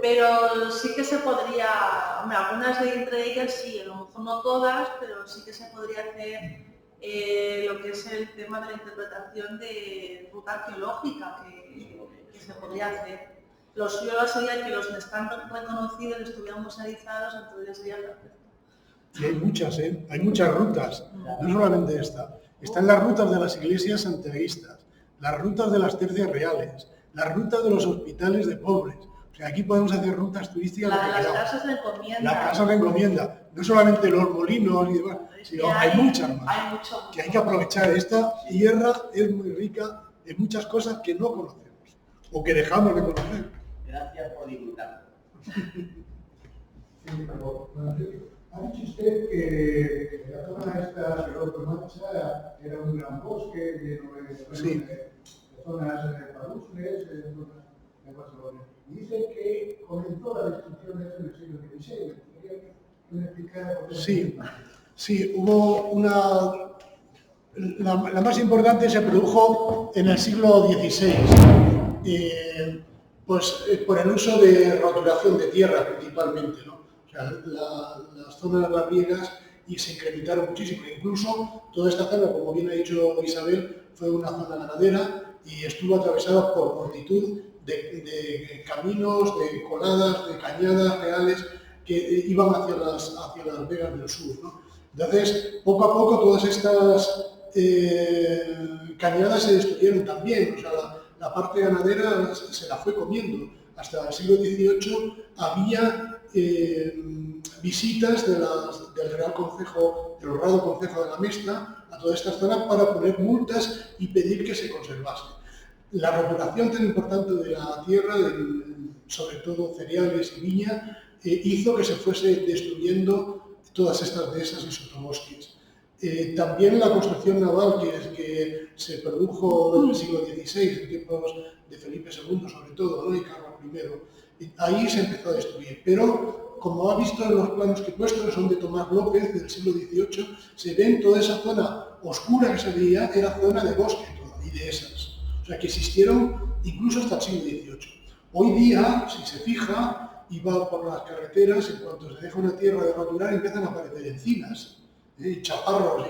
pero sí que se podría, hombre, algunas de entre ellas sí, a lo mejor no todas, pero sí que se podría hacer lo que es el tema de la interpretación de ruta arqueológica que se podría hacer. Lo suyo sería que los que están reconocidos estuvieran musealizados, entonces sería perfecto. Y hay muchas rutas, no solamente esta. Están las rutas de las iglesias santiaguistas, las rutas de las tercias reales, las rutas de los hospitales de pobres. O sea, aquí podemos hacer rutas turísticas. Las casas de encomienda. Las casas de encomienda, no solamente los molinos y demás, sino hay muchas más. Hay mucho. Que hay que aprovechar. Esta tierra es muy rica en muchas cosas que no conocemos o que dejamos de conocer. Gracias por divulgar. Ha dicho usted que la zona esta de Roto Mancha era un gran bosque lleno de zonas palustres, de Barcelona. Y dice que comenzó la destrucción de eso en el siglo XVI. ¿Quería que me explicara por qué? Sí, hubo una... La más importante se produjo en el siglo XVI, por el uso de roturación de tierra principalmente, ¿no? O sea, las zonas labriegas y se incrementaron muchísimo. Incluso toda esta zona, como bien ha dicho Isabel, fue una zona ganadera y estuvo atravesada por multitud de caminos, de coladas, de cañadas reales que iban hacia las Vegas del Sur, ¿no? Entonces, poco a poco todas estas cañadas se destruyeron también. O sea, la parte ganadera se la fue comiendo. Hasta el siglo XVIII había visitas del Real Concejo, del Honrado Concejo de la Mestra a toda esta zona para poner multas y pedir que se conservase. La roturación tan importante de la tierra, sobre todo cereales y viña, hizo que se fuese destruyendo todas estas dehesas y sotobosques. También la construcción naval que se produjo en el siglo XVI, en tiempos de Felipe II sobre todo, ¿no? Y Carlos I, ahí se empezó a destruir. Pero, como ha visto en los planos que he puesto, que son de Tomás López del siglo XVIII, se ven toda esa zona oscura que se veía, era zona de bosque y dehesas. O sea, que existieron incluso hasta el siglo XVIII. Hoy día, si se fija y va por las carreteras, en cuanto se deja una tierra de roturar, empiezan a aparecer encinas, chaparros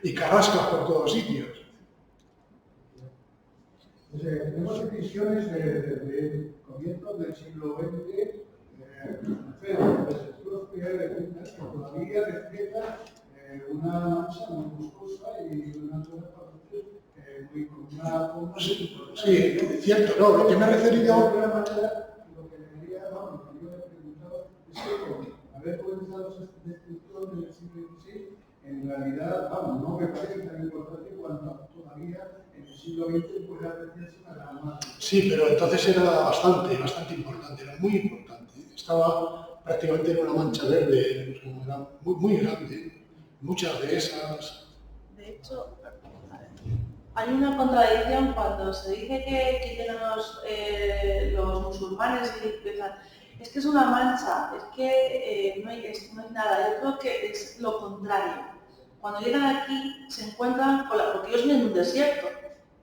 y carrascas por todos sitios. Tenemos decisiones de comienzos del siglo XX, que todavía reflejan una mancha muy buscosa y una zona muy con una forma. Sí, es cierto, no, lo que me he referido. Lo que me quería, lo que yo le preguntaba es que haber comenzado esa destrucción en el siglo XVI, en realidad, no me parece tan importante cuando todavía en el siglo XX puede apreciarse una gran masa. Sí, pero entonces era bastante importante, era muy importante. Estaba prácticamente en una mancha verde, era muy grande, muchas de esas. De hecho, hay una contradicción cuando se dice que llegan los musulmanes y empiezan, es que es una mancha, es que no hay nada. Yo creo que es lo contrario. Cuando llegan aquí se encuentran porque ellos viven en un desierto.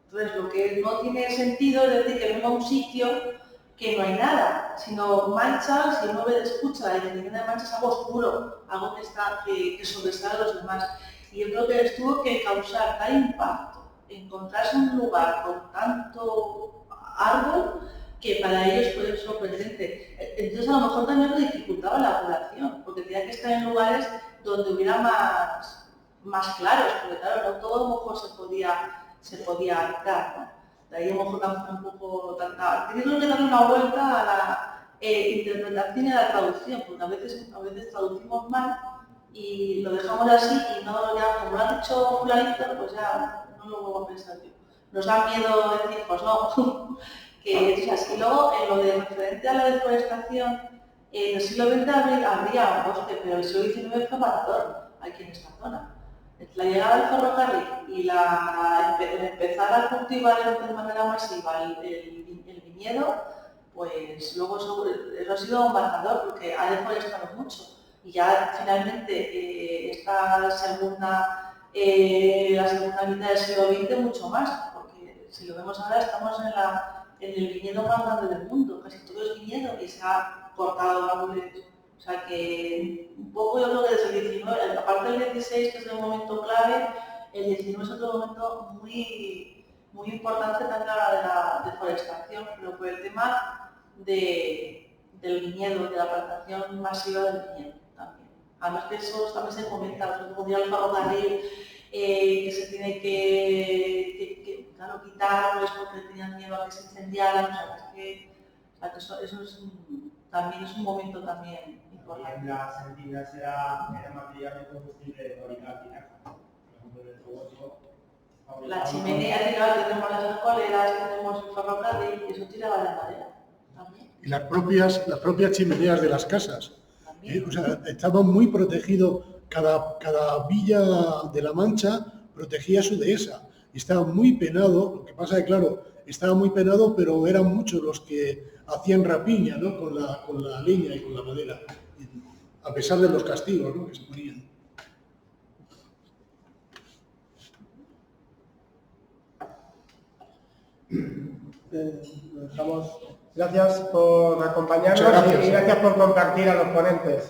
Entonces lo que no tiene sentido es decir que venga a un sitio que no hay nada, sino manchas, si uno escucha la definición de manchas, algo oscuro, algo que sobresale a los demás. Y yo creo que les tuvo que causar tal impacto encontrarse un lugar con tanto árbol que para ellos fue sorprendente. Entonces a lo mejor también lo dificultaba la población, porque tenía que estar en lugares donde hubiera más claros, porque claro, no todo a lo mejor se podía habitar, ¿no? De ahí a lo mejor tampoco tanta... Teniendo que darle una vuelta a la interpretación y a la traducción, porque a veces traducimos mal y lo dejamos así y no, ya como lo ha dicho fulanito, pues ya no lo vuelvo a pensar yo. Nos da miedo decir, pues no, que es así. Y luego, en lo de referente a la deforestación, en el siglo XX habría un bosque, pero en el siglo XIX fue maratón aquí en esta zona. La llegada del ferrocarril y empezar a cultivar de manera masiva el viñedo, pues luego eso ha sido un marcador porque ha deforestado mucho. Y ya finalmente la segunda mitad del siglo XX mucho más, porque si lo vemos ahora estamos en la en el viñedo más grande del mundo, casi todo es viñedo y se ha cortado árboles. O sea que un poco yo creo que desde el 19, aparte del 16, que es el momento clave, el 19 es otro momento muy importante también a la hora de la deforestación, pero por el tema del viñedo, de la plantación masiva del viñedo también. Además que eso también se comenta, como día el ferrocarril, que se tiene que claro, quitar, pues porque tenían miedo a que se incendiaran, o sea, que eso es también es un momento también importante. Las antiguas era material de combustible de fabricar tinaja. Por ejemplo, el negocio. La chimenea, claro, tenemos las escoleras, tenemos el ferrocarril y eso tiraba de madera también. Y las propias chimeneas de las casas. O sea, estaba muy protegido, cada villa de La Mancha protegía su dehesa. Y estaba muy penado, lo que pasa es que, claro, estaba muy penado, pero eran muchos los que hacían rapiña, ¿no? con la leña y con la madera, a pesar de los castigos, ¿no? que se ponían. Gracias por acompañarnos y gracias por compartir a los ponentes.